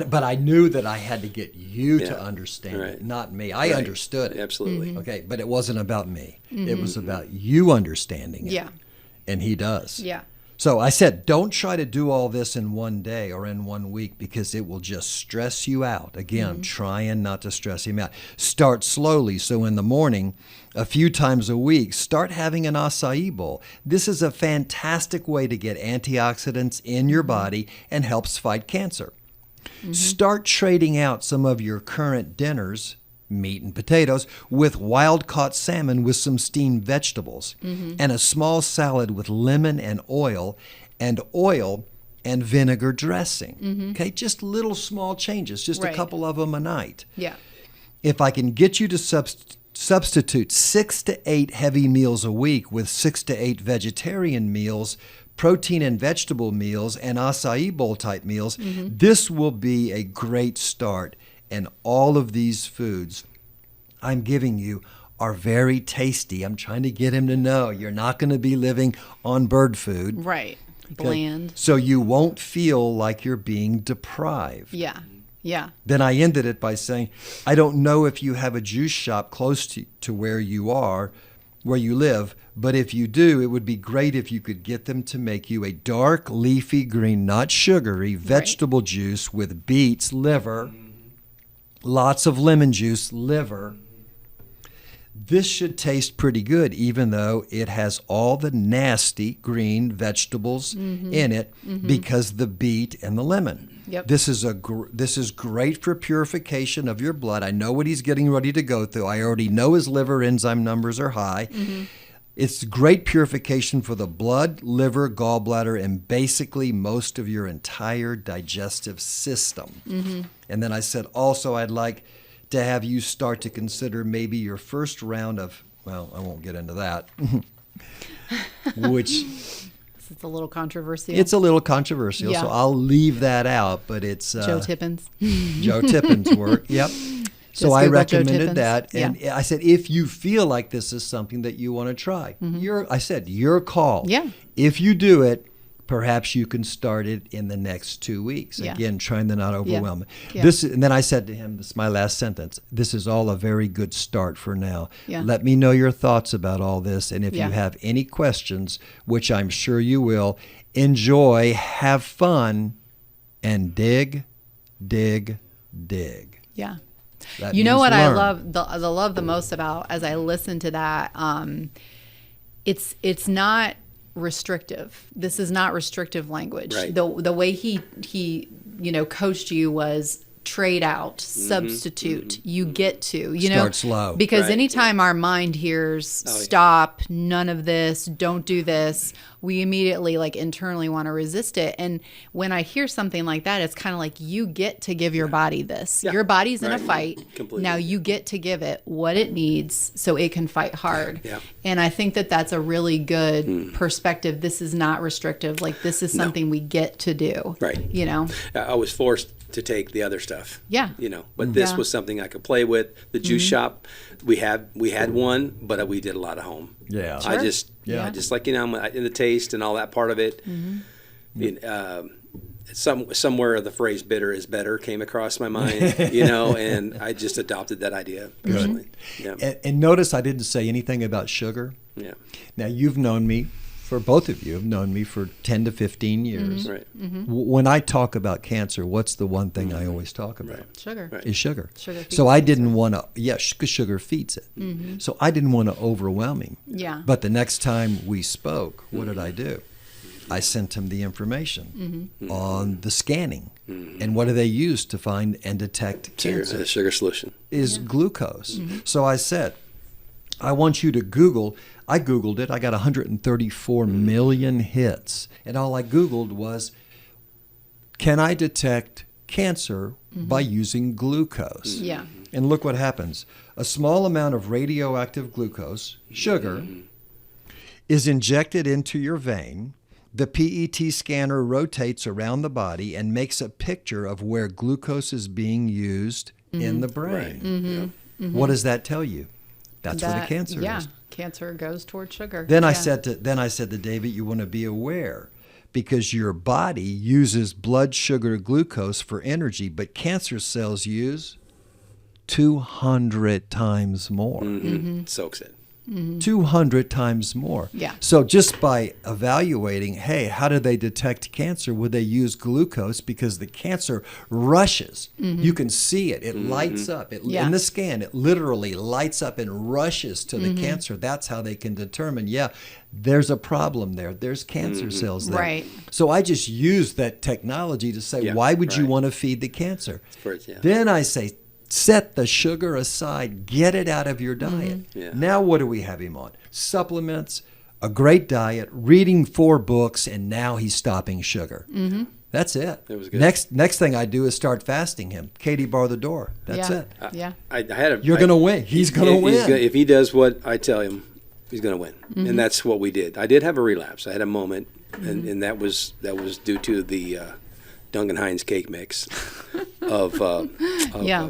But I knew that I had to get you to understand it, not me. I understood it. Absolutely. Okay, but it wasn't about me. It was about you understanding it. Yeah. And he does. Yeah. So I said, don't try to do all this in one day or in 1 week because it will just stress you out. Again, trying not to stress him out. Start slowly. So in the morning, a few times a week, start having an acai bowl. This is a fantastic way to get antioxidants in your body and helps fight cancer. Start trading out some of your current dinners, meat and potatoes, with wild-caught salmon with some steamed vegetables and a small salad with lemon and oil and vinegar dressing. Okay, just little small changes, just a couple of them a night. Yeah. If I can get you to substitute 6 to 8 heavy meals a week with 6 to 8 vegetarian meals, protein and vegetable meals, and acai bowl type meals, this will be a great start. And all of these foods I'm giving you are very tasty. I'm trying to get him to know you're not going to be living on bird food. Right. Okay? Bland. So you won't feel like you're being deprived. Yeah. Yeah. Then I ended it by saying, I don't know if you have a juice shop close to where you live, but if you do, it would be great if you could get them to make you a dark, leafy green, not sugary, vegetable juice with beets, liver, lots of lemon juice, liver. This should taste pretty good, even though it has all the nasty green vegetables in it because the beet and the lemon. Yep. This is great for purification of your blood. I know what he's getting ready to go through. I already know his liver enzyme numbers are high. It's great purification for the blood, liver, gallbladder, and basically most of your entire digestive system. And then I said, also, I'd like to have you start to consider maybe your first round of, well, I won't get into that, which... It's a little controversial. It's a little controversial, so I'll leave that out, but it's... Joe Tippins. Joe Tippins' work, yep. So I recommended that, and I said, if you feel like this is something that you want to try, your call. Yeah. If you do it, perhaps you can start it in the next 2 weeks. Yeah. Again, trying to not overwhelm it. Yeah. And then I said to him, this is my last sentence, this is all a very good start for now. Yeah. Let me know your thoughts about all this, and if you have any questions, which I'm sure you will, enjoy, have fun, and dig, dig, dig. Yeah. That you know what learn. I love the most about as I listen to that, it's not restrictive. This is not restrictive language. Right. The way he coached you was trade out, substitute. You get to, Start slow. Because Right. anytime our mind hears stop, none of this, don't do this, we immediately internally want to resist it. And when I hear something like that, it's kind of like you get to give your body this. Your body's in a fight. Completely. Now you get to give it what it needs so it can fight hard. Yeah. And I think that that's a really good perspective. This is not restrictive. This is something we get to do. Right. I was forced to take the other stuff. Yeah. But this was something I could play with. The juice shop, we had one, but we did a lot of home. Yeah. I just I'm in the taste and all that part of it. Somewhere the phrase "bitter is better" came across my mind, and I just adopted that idea personally. Yeah. And notice I didn't say anything about sugar. Yeah. Now you've known me for both of you have known me for 10 to 15 years. Right. When I talk about cancer, what's the one thing I always talk about? Sugar. Is sugar. Sugar feeds So I cancer. didn't want to, because sugar feeds it. So I didn't want to overwhelm him. Yeah. But the next time we spoke, what did I do? I sent him the information on the scanning. And what do they use to find and detect cancer? Sugar solution. Is glucose. So I said, I want you to Google. I Googled it. I got 134 million hits. And all I Googled was, can I detect cancer by using glucose? Yeah. And look what happens. A small amount of radioactive glucose, sugar, is injected into your vein. The PET scanner rotates around the body and makes a picture of where glucose is being used in the brain. Right. What does that tell you? That's where the cancer is. Cancer goes toward sugar. Then I said to David, you want to be aware because your body uses blood sugar glucose for energy, but cancer cells use 200 times more. Soaks it. 200 times more. Yeah. So just by evaluating, hey, how do they detect cancer? Would they use glucose? Because the cancer rushes. You can see it. It lights up. In the scan, it literally lights up and rushes to the cancer. That's how they can determine, there's a problem there. There's cancer cells there. Right. So I just used that technology to say, why would you want to feed the cancer? Then I say, set the sugar aside. Get it out of your diet. Now what do we have him on? Supplements, a great diet, reading 4 books, and now he's stopping sugar. That's it. It was good. Next thing I do is start fasting him. Katie, bar the door. That's it. I had You're going to win. He's going to win. If he does what I tell him, he's going to win. And that's what we did. I did have a relapse. I had a moment, and that was due to the Duncan Hines cake mix of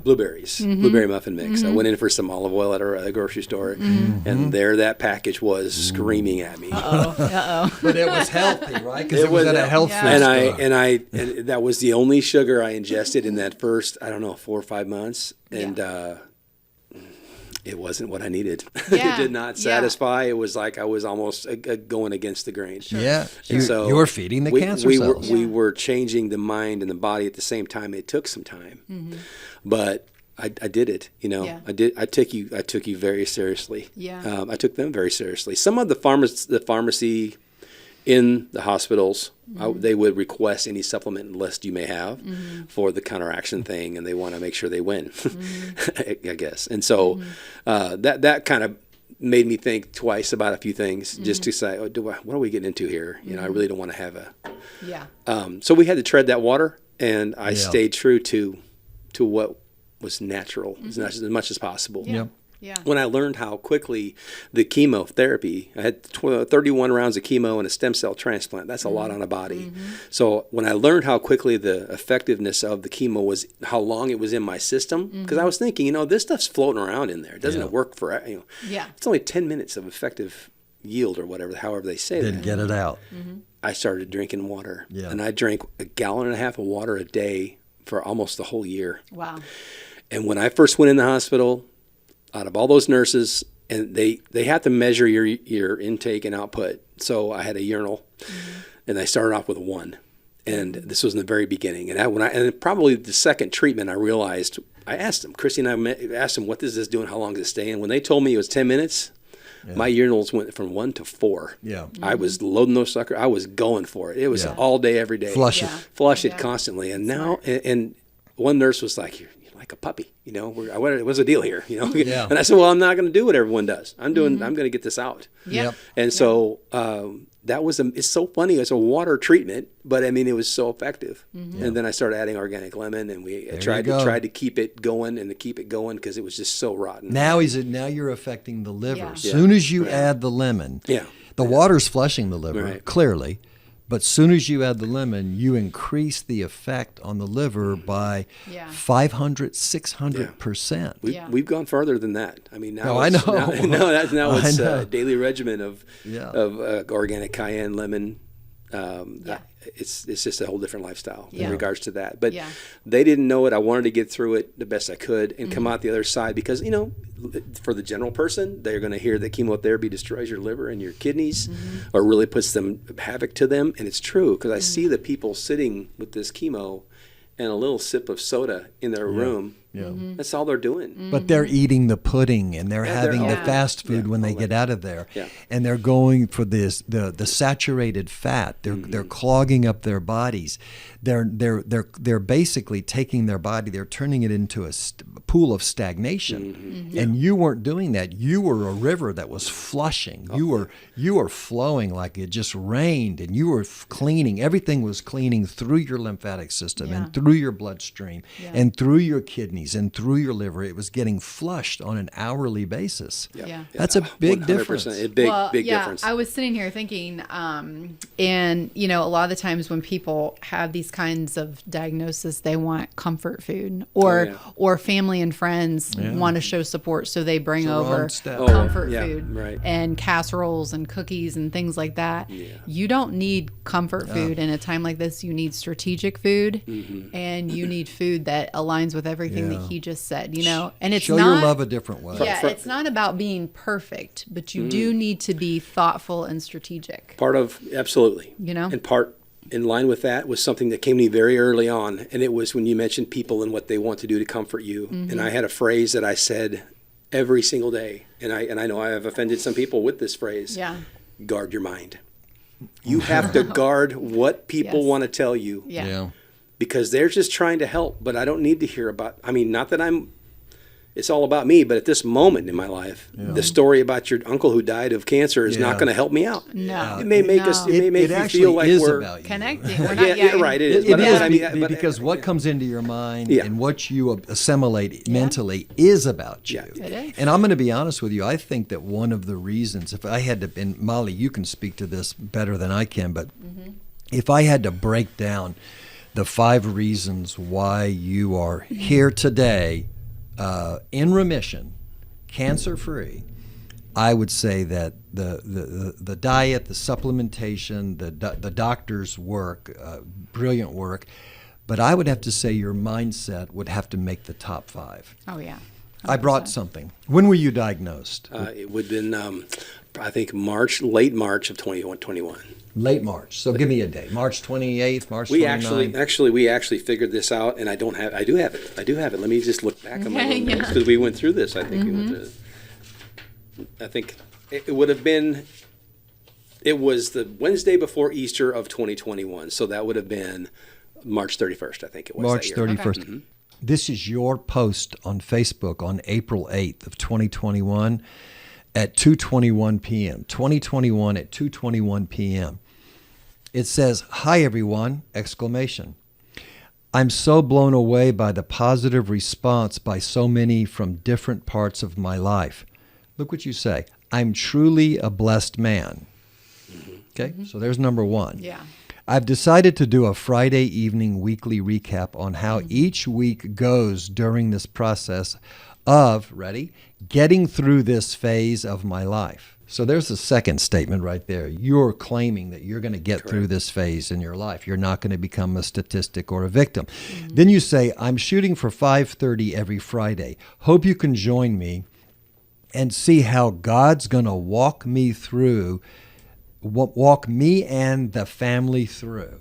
blueberries, blueberry muffin mix. I went in for some olive oil at a grocery store, and there that package was screaming at me. But it was healthy, right? Because it was at a health food store. And that was the only sugar I ingested in that first, 4 or 5 months, and it wasn't what I needed. It did not satisfy. It was like I was almost going against the grain. Yeah, So you were feeding the cancer cells. We were changing the mind and the body at the same time. It took some time, but I did it. I did. I took you very seriously. I took them very seriously. Some of the pharmacy in the hospitals, they would request any supplement list you may have for the counteraction thing, and they want to make sure they win, I guess. And so that kind of made me think twice about a few things, just to say, what are we getting into here? I really don't want to have a. So we had to tread that water, and I stayed true to what was natural as much as possible. When I learned how quickly the chemotherapy, I had 31 rounds of chemo and a stem cell transplant. That's a lot on a body. So when I learned how quickly the effectiveness of the chemo was, how long it was in my system, because I was thinking, this stuff's floating around in there. Doesn't it work for, it's only 10 minutes of effective yield or whatever, however they say that. Then get it out. I started drinking water. And I drank 1.5 gallons of water a day for almost the whole year. Wow. And when I first went in the hospital, out of all those nurses, and they have to measure your intake and output. So I had a urinal, and I started off with 1, and this was in the very beginning. And probably the second treatment, I realized, I asked them, Christy and I asked them, what is this doing? How long does it stay in? When they told me it was 10 minutes, my urinals went from 1 to 4. I was loading those suckers. I was going for it. It was all day, every day. Flush it constantly. And now, and one nurse was like, you're like a puppy, what's the deal here, And I said, well, I'm not going to do what everyone does. I'm going to get this out. And so it's so funny. It's a water treatment, but it was so effective. And then I started adding organic lemon, and we tried to keep it going because it was just so rotten. Now you're affecting the liver. As soon as you add the lemon, the water's flushing the liver, clearly. But as soon as you add the lemon, you increase the effect on the liver by 500, 600%. We've gone further than that. Now I know. Now it's a daily regimen of organic cayenne, lemon, it's just a whole different lifestyle Yeah. in regards to that. But Yeah. they didn't know it. I wanted to get through it the best I could and come out the other side because, for the general person, they're going to hear that chemotherapy destroys your liver and your kidneys or really puts them havoc to them. And it's true because I see the people sitting with this chemo and a little sip of soda in their room. Yeah. That's all they're doing. But they're eating the pudding and they're having the Yeah. fast food Yeah, when they all get that. out of there. Yeah. And they're going for the saturated fat. They're clogging up their bodies. They're basically taking their body, they're turning it into a pool of stagnation. And you weren't doing that. You were a river that was flushing. You were flowing like it just rained, and you were cleaning. Everything was cleaning through your lymphatic system Yeah. and through your bloodstream Yeah. and through your kidneys and through your liver. It was getting flushed on an hourly basis. Yeah. That's a big 100%. difference. A big difference. I was sitting here thinking, and a lot of the times when people have these kinds of diagnoses, they want comfort food, or family and friends want to show support, so they bring It's the over wrong step. comfort yeah, food right. and casseroles and cookies and things like that. You don't need comfort food in a time like this. You need strategic food, and you need food that aligns with everything that he just said. And it's Show not your love a different way. yeah, it's not about being perfect, but you do need to be thoughtful and strategic. Absolutely. And part in line with that was something that came to me very early on, and it was when you mentioned people and what they want to do to comfort you. And I had a phrase that I said every single day, and I know I have offended some people with this phrase. Yeah. Guard your mind. You have to guard what people Yes. want to tell you. Yeah. Because they're just trying to help, but I don't need to hear about, not that it's all about me, but at this moment in my life, the story about your uncle who died of cancer is not going to help me out. No. It may make us, it may make you feel like we're about you. Connecting. We're Yeah, not, yeah, right, it is. It But is because what comes into your mind Yeah. and what you assimilate mentally is about you. Yeah. It is. And I'm going to be honest with you. I think that one of the reasons, if I had to, and Molly, you can speak to this better than I can, but if I had to break down the 5 reasons why you are here today, in remission, cancer-free, I would say that the diet, the supplementation, the doctor's work, brilliant work, but I would have to say your mindset would have to make the top 5. Oh, yeah. I brought something. When were you diagnosed? it would have been, I think, late March of 2021. Late March. So give me a date. March 28th, March 29th. We actually figured this out, and I do have it. Let me just look back on my Okay, notes because we went through this. I think we went through. I think it would have been. It was the Wednesday before Easter of 2021, so that would have been March 31st. I think it was March that year. 31st. This is your post on Facebook on April 8th of 2021 at 2:21 p.m. 2021 at 2:21 p.m. It says, "Hi everyone!" exclamation. I'm so blown away by the positive response by so many from different parts of my life. Look what you say. I'm truly a blessed man. Okay, so there's number 1. Yeah. I've decided to do a Friday evening weekly recap on how each week goes during this process of, ready, getting through this phase of my life. So there's the second statement right there. You're claiming that you're going to get through this phase in your life. You're not going to become a statistic or a victim. Then you say, I'm shooting for 5:30 every Friday. Hope you can join me and see how God's going to walk me and the family through, ...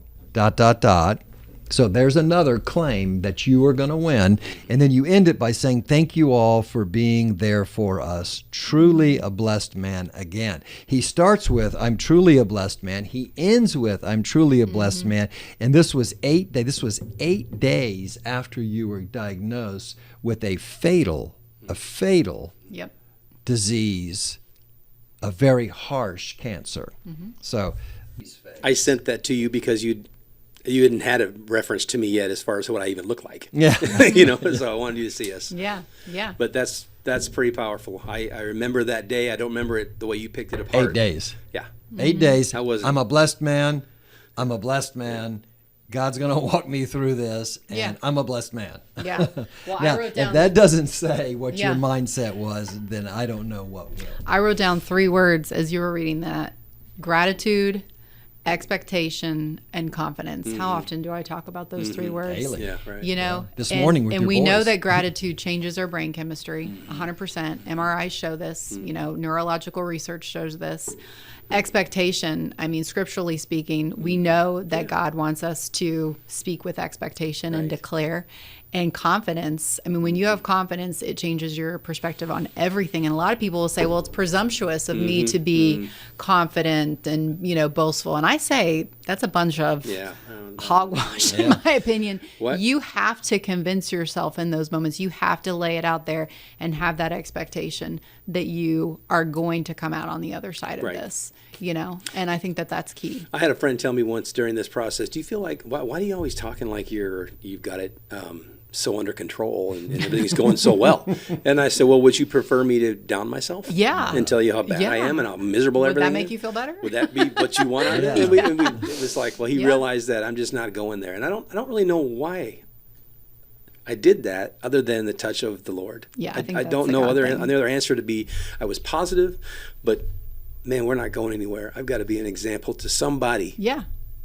So there's another claim that you are going to win. And then you end it by saying, thank you all for being there for us. Truly a blessed man again. He starts with, I'm truly a blessed man. He ends with, I'm truly a blessed man. And this was 8 days. This was 8 days after you were diagnosed with a fatal Yep. disease, a very harsh cancer. So I sent that to you because you hadn't had a reference to me yet as far as what I even look like. Yeah. So I wanted you to see us. Yeah. Yeah. But that's pretty powerful. I remember that day. I don't remember it the way you picked it apart. 8 days. Yeah. 8 days. How was it? I'm a blessed man. I'm a blessed man. God's going to walk me through this, and Yeah. I'm a blessed man. Yeah. Well, Now, I wrote down. if that doesn't say what your Yeah. mindset was, then I don't know what will. I wrote down 3 words as you were reading that: gratitude, expectation and confidence. How often do I talk about those three words? Daily. Yeah, right. You know, This morning with and your we know boys. that gratitude changes our brain chemistry 100%. MRIs show this, you know, neurological research shows this. Expectation, I mean, scripturally speaking, we know that God wants us to speak with expectation and declare. And confidence, I mean, when you have confidence, it changes your perspective on everything. And a lot of people will say, well, it's presumptuous of me to be confident and, you know, boastful. And I say that's a bunch of hogwash, in my opinion. What? You have to convince yourself in those moments. You have to lay it out there and have that expectation that you are going to come out on the other side of this, you know? And I think that that's key. I had a friend tell me once during this process, do you feel like, why are you always talking like you've got it so under control and everything's going so well? And I said, well, would you prefer me to down myself? Yeah. And tell you how bad I am and how miserable everything is? Would that make you feel better? Would that be what you want? And it was like, well, he realized that I'm just not going there. And I don't really know why I did that other than the touch of the Lord. Yeah, I think I that's don't the know God other thing. another answer to be, I was positive, but man, we're not going anywhere. I've got to be an example to somebody. Yeah.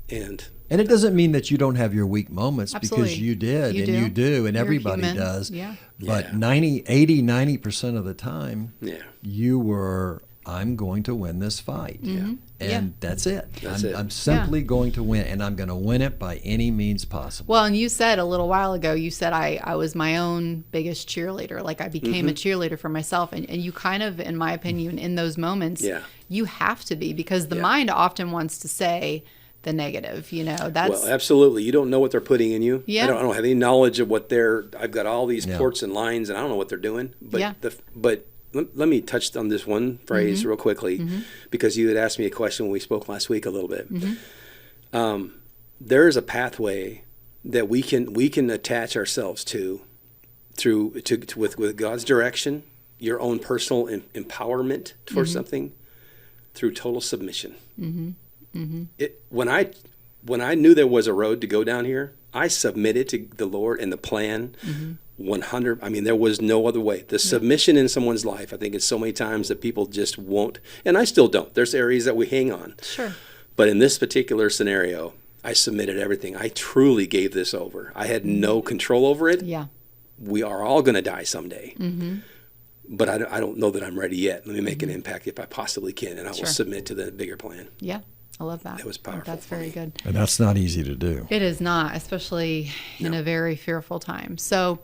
And it doesn't mean that you don't have your weak moments, Absolutely. because you did, You and do. you do, and You're everybody human. does. Yeah. But Yeah. 90% of the time, Yeah. you were, I'm going to win this fight. Mm-hmm. And that's it. That's it. I'm simply going to win, and I'm going to win it by any means possible. Well, and you said a little while ago, you said I was my own biggest cheerleader. Like I became a cheerleader for myself. And you kind of, in my opinion, in those moments, you have to be, because the mind often wants to say the negative, you know, that's. Well, absolutely. You don't know what they're putting in you. Yeah. I don't have any knowledge of what I've got all these ports and lines and I don't know what they're doing. But let me touch on this one phrase real quickly, because you had asked me a question when we spoke last week a little bit. There is a pathway that we can attach ourselves to with God's direction, your own personal empowerment for something, through total submission. When I knew there was a road to go down here, I submitted to the Lord and the plan. 100. I mean, there was no other way. The submission in someone's life, I think it's so many times that people just won't, and I still don't. There's areas that we hang on. Sure. But in this particular scenario, I submitted everything. I truly gave this over. I had no control over it. Yeah. We are all going to die someday. But I don't know that I'm ready yet. Let me make an impact if I possibly can, and I will submit to the bigger plan. Yeah. I love that. It was powerful. That's very good. And that's not easy to do. It is not, especially in a very fearful time. So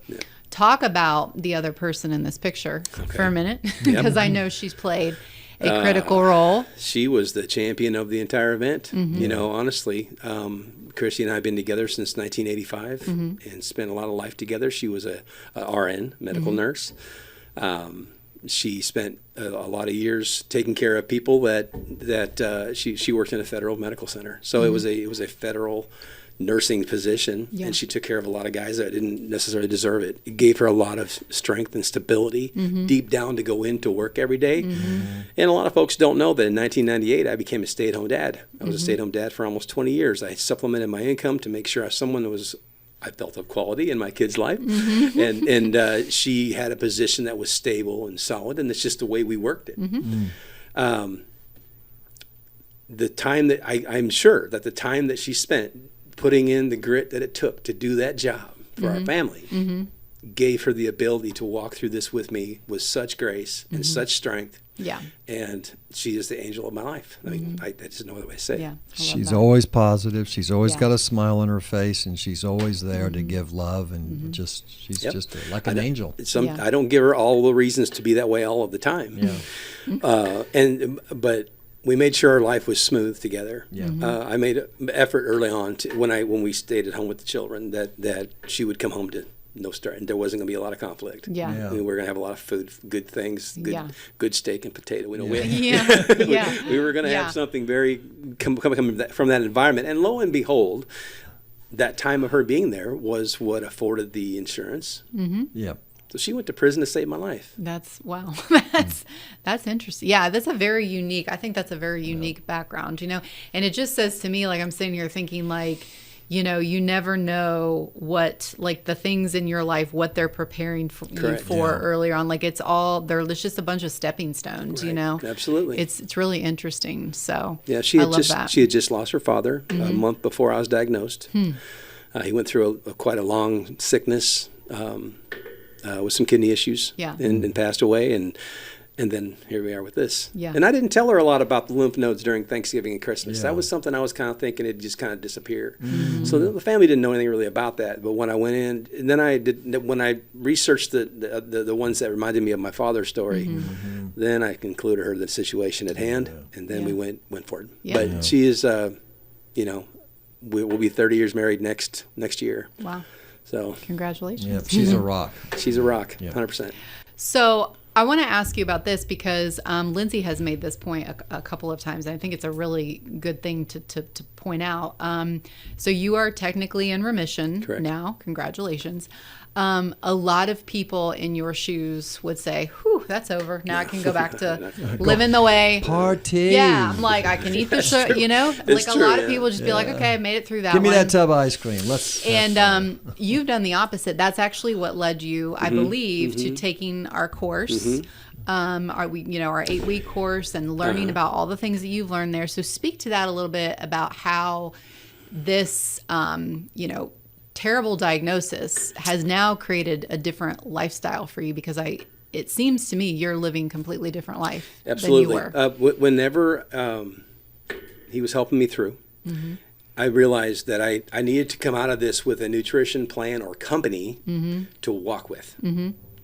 talk about the other person in this picture for a minute, because I know she's played a critical role. She was the champion of the entire event. You know, honestly, Christy and I have been together since 1985 and spent a lot of life together. She was a RN, medical nurse. She spent a lot of years taking care of people that she worked in a federal medical center. So it was a federal nursing position, and she took care of a lot of guys that didn't necessarily deserve it. It gave her a lot of strength and stability deep down to go into work every day. And a lot of folks don't know that in 1998 I became a stay-at-home dad. I was a stay-at-home dad for almost 20 years. I supplemented my income to make sure someone I felt of quality in my kid's life, and she had a position that was stable and solid, and it's just the way we worked it. The time that I'm sure that the time that she spent putting in the grit that it took to do that job for our family gave her the ability to walk through this with me with such grace and such strength. Yeah. And she is the angel of my life. I mean, there's no other way to say it. Yeah. I love She's that. always positive. She's always got a smile on her face, and she's always there to give love, and she's just like an angel. I don't give her all the reasons to be that way all of the time. But we made sure our life was smooth together. I made an effort early on when we stayed at home with the children that she would come home to no stress, and there wasn't going to be a lot of conflict. Yeah. I mean, we were going to have a lot of food, good things, good steak and potato. We We were going to have something very coming from that environment. And lo and behold, that time of her being there was what afforded the insurance. So she went to prison to save my life. That's wow. That's interesting. Yeah, that's a very unique. I think that's a very unique background, you know. And it just says to me, like, I'm sitting here thinking, like, you never know what, like, the things in your life, what they're preparing for you for earlier on. Like, there's just a bunch of stepping stones, Absolutely. It's really interesting. So yeah, she had just lost her father a month before I was diagnosed. He went through quite a long sickness with some kidney issues and passed away. And then here we are with this. Yeah. And I didn't tell her a lot about the lymph nodes during Thanksgiving and Christmas. Yeah. That was something I was kind of thinking it'd just kind of disappear. Mm-hmm. So the family didn't know anything really about that. But when I went in, and then when I researched the ones that reminded me of my father's story, then I concluded her the situation at hand, and then we went for it. Yeah. But she is, we'll be 30 years married next year. Wow. So congratulations. Yeah, she's a rock. She's a rock, 100%. So I want to ask you about this because Lindsey has made this point a couple of times, and I think it's a really good thing to point out. So you are technically in remission now. Congratulations. A lot of people in your shoes would say, whew, that's over. Now I can go back to living the way. Party. Yeah, I'm like, I can eat the show, Like a lot of people just be like, okay, I made it through that Give me one. that tub of ice cream. And you've done the opposite. That's actually what led you, I believe, to taking our course. Our 8-week course and learning about all the things that you've learned there. So speak to that a little bit about how this, terrible diagnosis has now created a different lifestyle for you, because it seems to me you're living a completely different life. Absolutely. Than you were. Whenever he was helping me through, I realized that I needed to come out of this with a nutrition plan or company to walk with,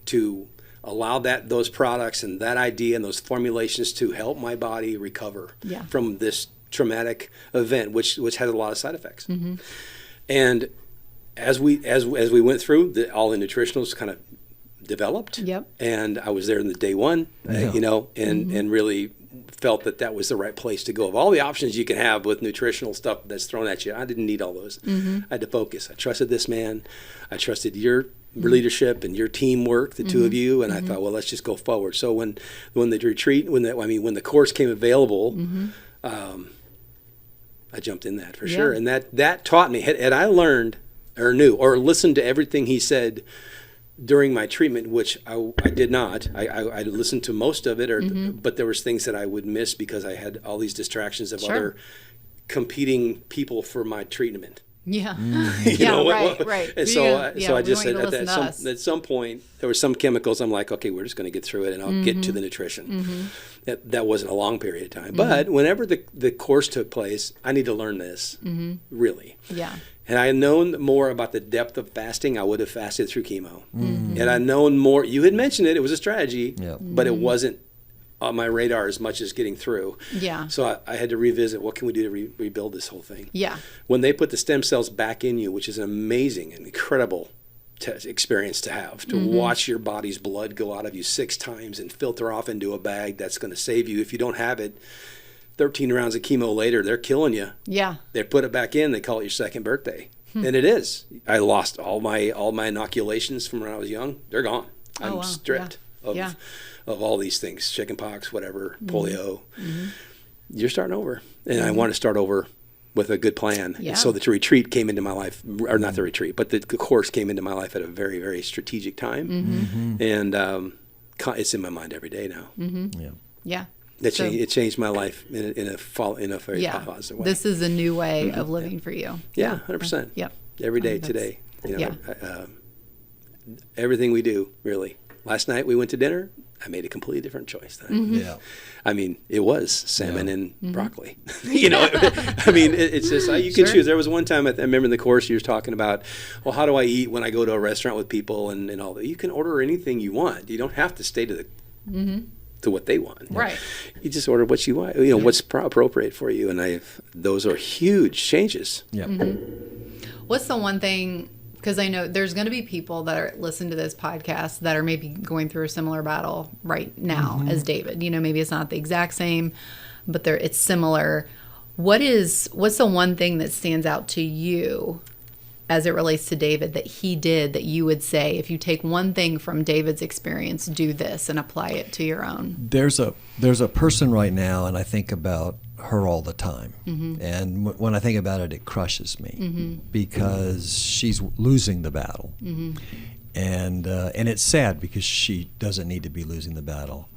to allow those products and that idea and those formulations to help my body recover from this traumatic event, which has a lot of side effects. And as we went through, all the nutritionals kind of developed. Yep. And I was there in the day one, and really felt that was the right place to go. Of all the options you can have with nutritional stuff that's thrown at you, I didn't need all those. I had to focus. I trusted this man. I trusted your leadership and your teamwork, the two of you, and I thought, well, let's just go forward. So when the retreat, when the course came available, I jumped in that for sure, and that taught me. Had I learned or knew or listened to everything he said during my treatment, which I did not. I listened to most of it, but there was things that I would miss because I had all these distractions of other competing people for my treatment. Yeah. Right. And so I just said at some point there were some chemicals. I'm like, okay, we're just going to get through it, and I'll get to the nutrition. That wasn't a long period of time, but whenever the course took place, I need to learn this really. Yeah. Had I known more about the depth of fasting, I would have fasted through chemo. Had I known more, you had mentioned it was a strategy, but it wasn't on my radar as much as getting through. Yeah. So I had to revisit, what can we do to rebuild this whole thing? Yeah. When they put the stem cells back in you, which is an amazing and incredible experience to have, to watch your body's blood go out of you 6 times and filter off into a bag that's going to save you. If you don't have it, 13 rounds of chemo later, they're killing you. Yeah. They put it back in, they call it your second birthday. And it is. I lost all my inoculations from when I was young. They're gone. I'm stripped of all these things, chickenpox, whatever, polio. You're starting over. And I want to start over with a good plan. Yeah. So the retreat came into my life, or not the retreat, but the course came into my life at a very, very strategic time. And it's in my mind every day now. Yeah. It changed my life in a very positive way. This is a new way of living for you. Yeah, 100%. Yep. Every day today. Everything we do, really. Last night we went to dinner. I made a completely different choice then. Yeah. I mean, it was salmon and broccoli. It's just, you can choose. There was one time, I remember in the course you were talking about, well, how do I eat when I go to a restaurant with people and all that? You can order anything you want. You don't have to stay to the to what they want. Right. You just order what you want, what's appropriate for you. And those are huge changes. Yeah. What's the one thing, because I know there's going to be people that are listening to this podcast that are maybe going through a similar battle right now as David. Maybe it's not the exact same, but it's similar. What's the one thing that stands out to you as it relates to David that he did that you would say, if you take one thing from David's experience, do this and apply it to your own? There's a person right now, and I think about her all the time. And when I think about it, it crushes me because she's losing the battle. And it's sad because she doesn't need to be losing the battle.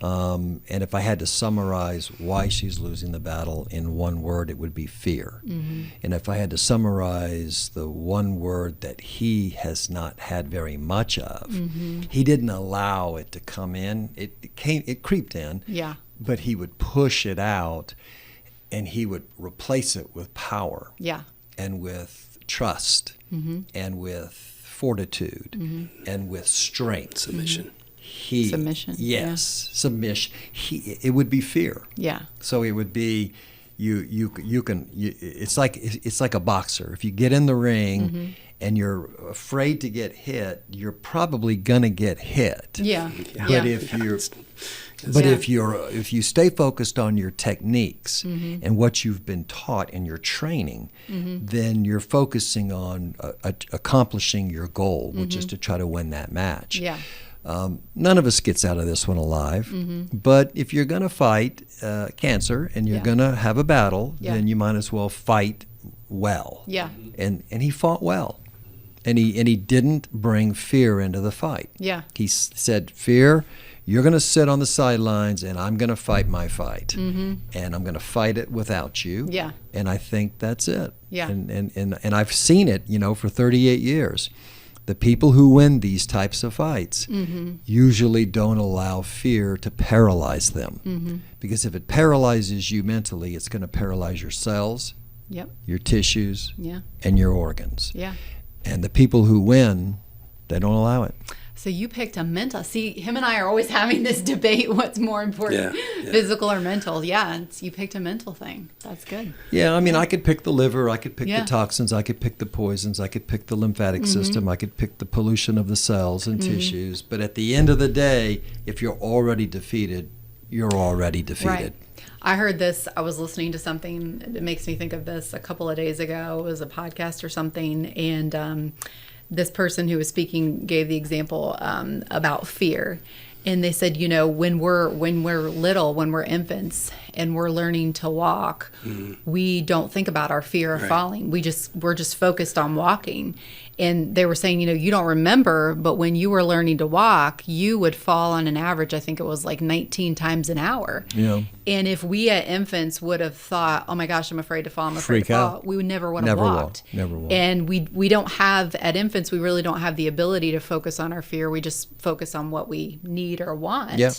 And if I had to summarize why she's losing the battle in one word, it would be fear. And if I had to summarize the one word that he has not had very much of, he didn't allow it to come in. It creeped in, but he would push it out, and he would replace it with power, and with trust, and with fortitude, and with strength, submission. Submission. Yes, submission. It would be fear. Yeah. So it would be it's like a boxer. If you get in the ring and you're afraid to get hit, you're probably gonna get hit. Yeah. But if you stay focused on your techniques and what you've been taught in your training, then you're focusing on accomplishing your goal, which is to try to win that match. Yeah. None of us gets out of this one alive, but if you're going to fight cancer and you're going to have a battle, then you might as well fight well. Yeah. And he fought well, and he didn't bring fear into the fight. Yeah. He said, "Fear, you're going to sit on the sidelines, and I'm going to fight my fight, and I'm going to fight it without you." Yeah. And I think that's it. Yeah. And I've seen it, for 38 years. The people who win these types of fights usually don't allow fear to paralyze them. Because if it paralyzes you mentally, it's going to paralyze your cells, your tissues, and your organs. Yeah. And the people who win, they don't allow it. So you picked a mental. See, him and I are always having this debate, what's more important, physical or mental. Yeah, you picked a mental thing. That's good. Yeah, I mean, I could pick the liver, I could pick the toxins, I could pick the poisons, I could pick the lymphatic system, I could pick the pollution of the cells and tissues. But at the end of the day, if you're already defeated, you're already defeated. Right. I heard this, I was listening to something, it makes me think of this a couple of days ago. It was a podcast or something, and this person who was speaking gave the example about fear. And they said, when we're little, when we're infants and we're learning to walk, we don't think about our fear of falling. We're just focused on walking. And they were saying, you don't remember, but when you were learning to walk, you would fall on an average, I think it was like 19 times an hour. Yeah. And if we at infants would have thought, oh my gosh, I'm afraid to fall, I'm afraid to fall, we would never would have walked. Never will. And we don't have, at infants, we really don't have the ability to focus on our fear. We just focus on what we need or want. Yeah.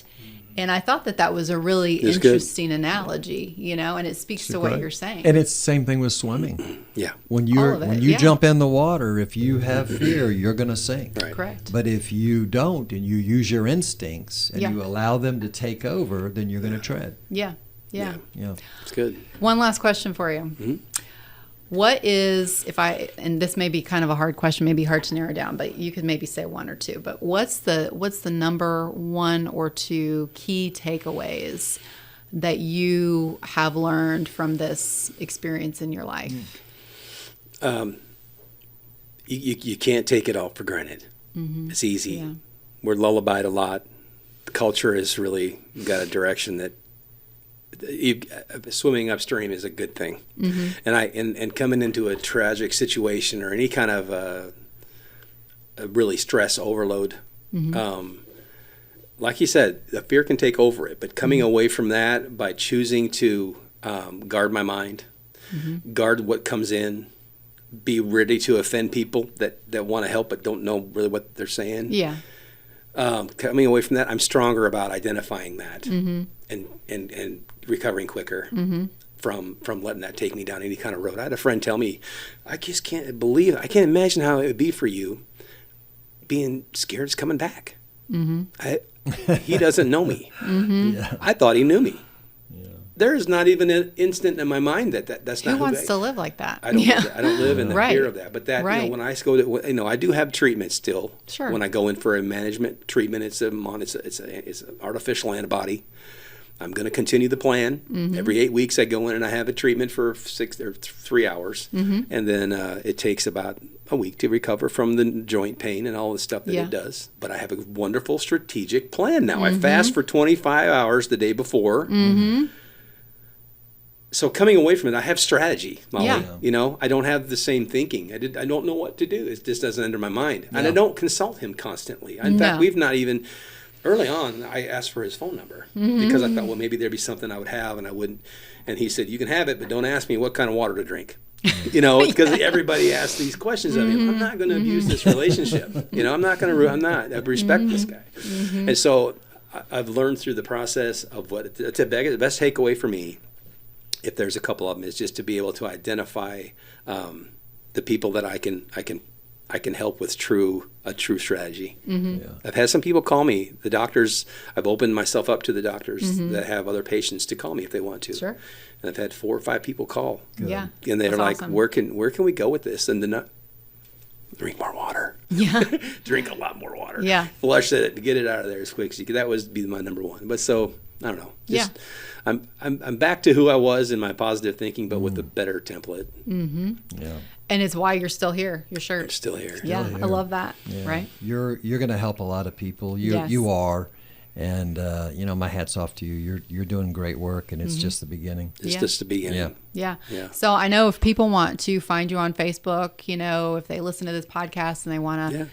And I thought that was a really interesting analogy, and it speaks to what you're saying. And it's the same thing with swimming. Yeah. When you jump in the water, if you have fear, you're going to sink. Right. Correct. But if you don't and you use your instincts and you allow them to take over, then you're going to tread. Yeah. It's good. One last question for you. What is, and this may be kind of a hard question, maybe hard to narrow down, but you could maybe say one or two, but what's the number one or two key takeaways that you have learned from this experience in your life? You can't take it all for granted. It's easy. Yeah. We're lullabied a lot. The culture has really got a direction that swimming upstream is a good thing. And coming into a tragic situation or any kind of a really stress overload, like you said, the fear can take over it. But coming away from that by choosing to guard my mind, guard what comes in, be ready to offend people that want to help but don't know really what they're saying. Yeah. Coming away from that, I'm stronger about identifying that and recovering quicker from letting that take me down any kind of road. I had a friend tell me, I can't imagine how it would be for you being scared it's coming back. He doesn't know me. I thought he knew me. There is not even an instant in my mind that's not who wants to live like that. I don't live in the fear of that. But that when I go to, I do have treatment still. Sure. When I go in for a management treatment, it's an artificial antibody. I'm going to continue the plan. Every 8 weeks I go in and I have a treatment for 3 hours. And then it takes about a week to recover from the joint pain and all the stuff that it does. But I have a wonderful strategic plan now. I fast for 25 hours the day before. so coming away from it, I have strategy, Molly. Yeah. You know, I don't have the same thinking. I don't know what to do. It just doesn't enter my mind. And I don't consult him constantly. In fact, we've not even, early on, I asked for his phone number because I thought, well, maybe there'd be something I would have and I wouldn't. And he said, you can have it, but don't ask me what kind of water to drink. You know, because everybody asks these questions of me. I'm not going to abuse this relationship. You know, I respect this guy. And so I've learned through the process of what, the best takeaway for me, if there's a couple of them, is just to be able to identify the people that I can help with a true strategy. I've had some people call me, the doctors. I've opened myself up to the doctors that have other patients to call me if they want to. Sure. And I've had 4 or 5 people call. Yeah. And they're That's like, awesome. where can we go with this? And then drink more water. Yeah. Drink a lot more water. Yeah. Flush it, get it out of there as quick as you can. That would be my number one. But so I don't know. Just, I'm back to who I was in my positive thinking, but with a better template. Yeah. And it's why you're still here. Your shirt. I'm still here. Yeah, I love that. Yeah. Right. You're going to help a lot of people. You are, and you know, my hat's off to you. You're doing great work, and it's just the beginning. It's just the beginning. Yeah. Yeah. So I know if people want to find you on Facebook, you know, if they listen to this podcast and they want to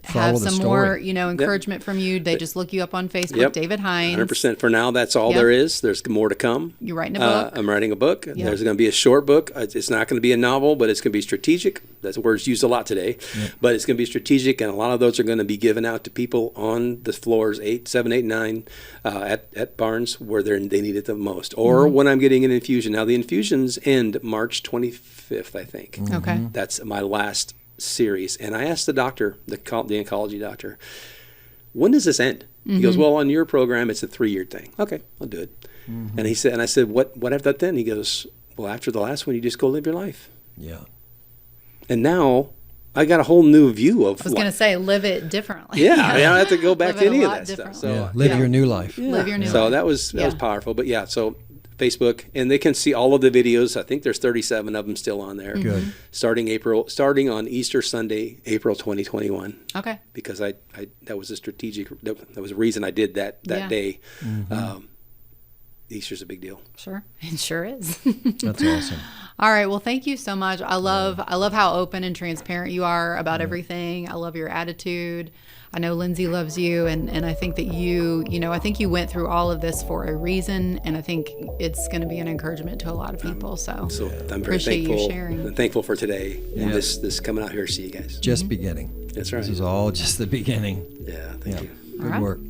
Follow have the some story. more, you know, encouragement from you, they just look you up on Facebook, David Hines. 100%. For now, that's all there is. There's more to come. You're writing a book. I'm writing a book. There's going to be a short book. It's not going to be a novel, but it's going to be strategic. That's words used a lot today. But it's going to be strategic, and a lot of those are going to be given out to people on the floors 8, 7, 8, 9 at Barnes where they need it the most, or when I'm getting an infusion. Now, the infusions end March 25th, I think. Okay. That's my last series. And I asked the doctor, the oncology doctor, when does this end? He goes, well, on your program, it's a 3-year thing. Okay, I'll do it. And he said, and I said, what after that then? He goes, well, after the last one, you just go live your life. Yeah. And now I got a whole new view of I was going to say, live it differently. Yeah, I don't have to go back Live to it a any of lot that stuff. differently. So Live your new life. Live your new So life. that was powerful. But yeah, so Facebook, and they can see all of the videos. I think there's 37 of them still on there. Good. Starting on Easter Sunday, April 2021. Okay. Because I that was a strategic. That was a reason I did that day. Easter's a big deal. Sure. It sure is. That's awesome. All right. Well, thank you so much. I love how open and transparent you are about everything. I love your attitude. I know Lindsey loves you, and I think that I think you went through all of this for a reason, and I think it's going to be an encouragement to a lot of people. So I'm very appreciate thankful. you sharing. I'm thankful for today and this coming out here to see you guys. Just beginning. That's right. This is all just the beginning. Yeah, thank you. Good right. work.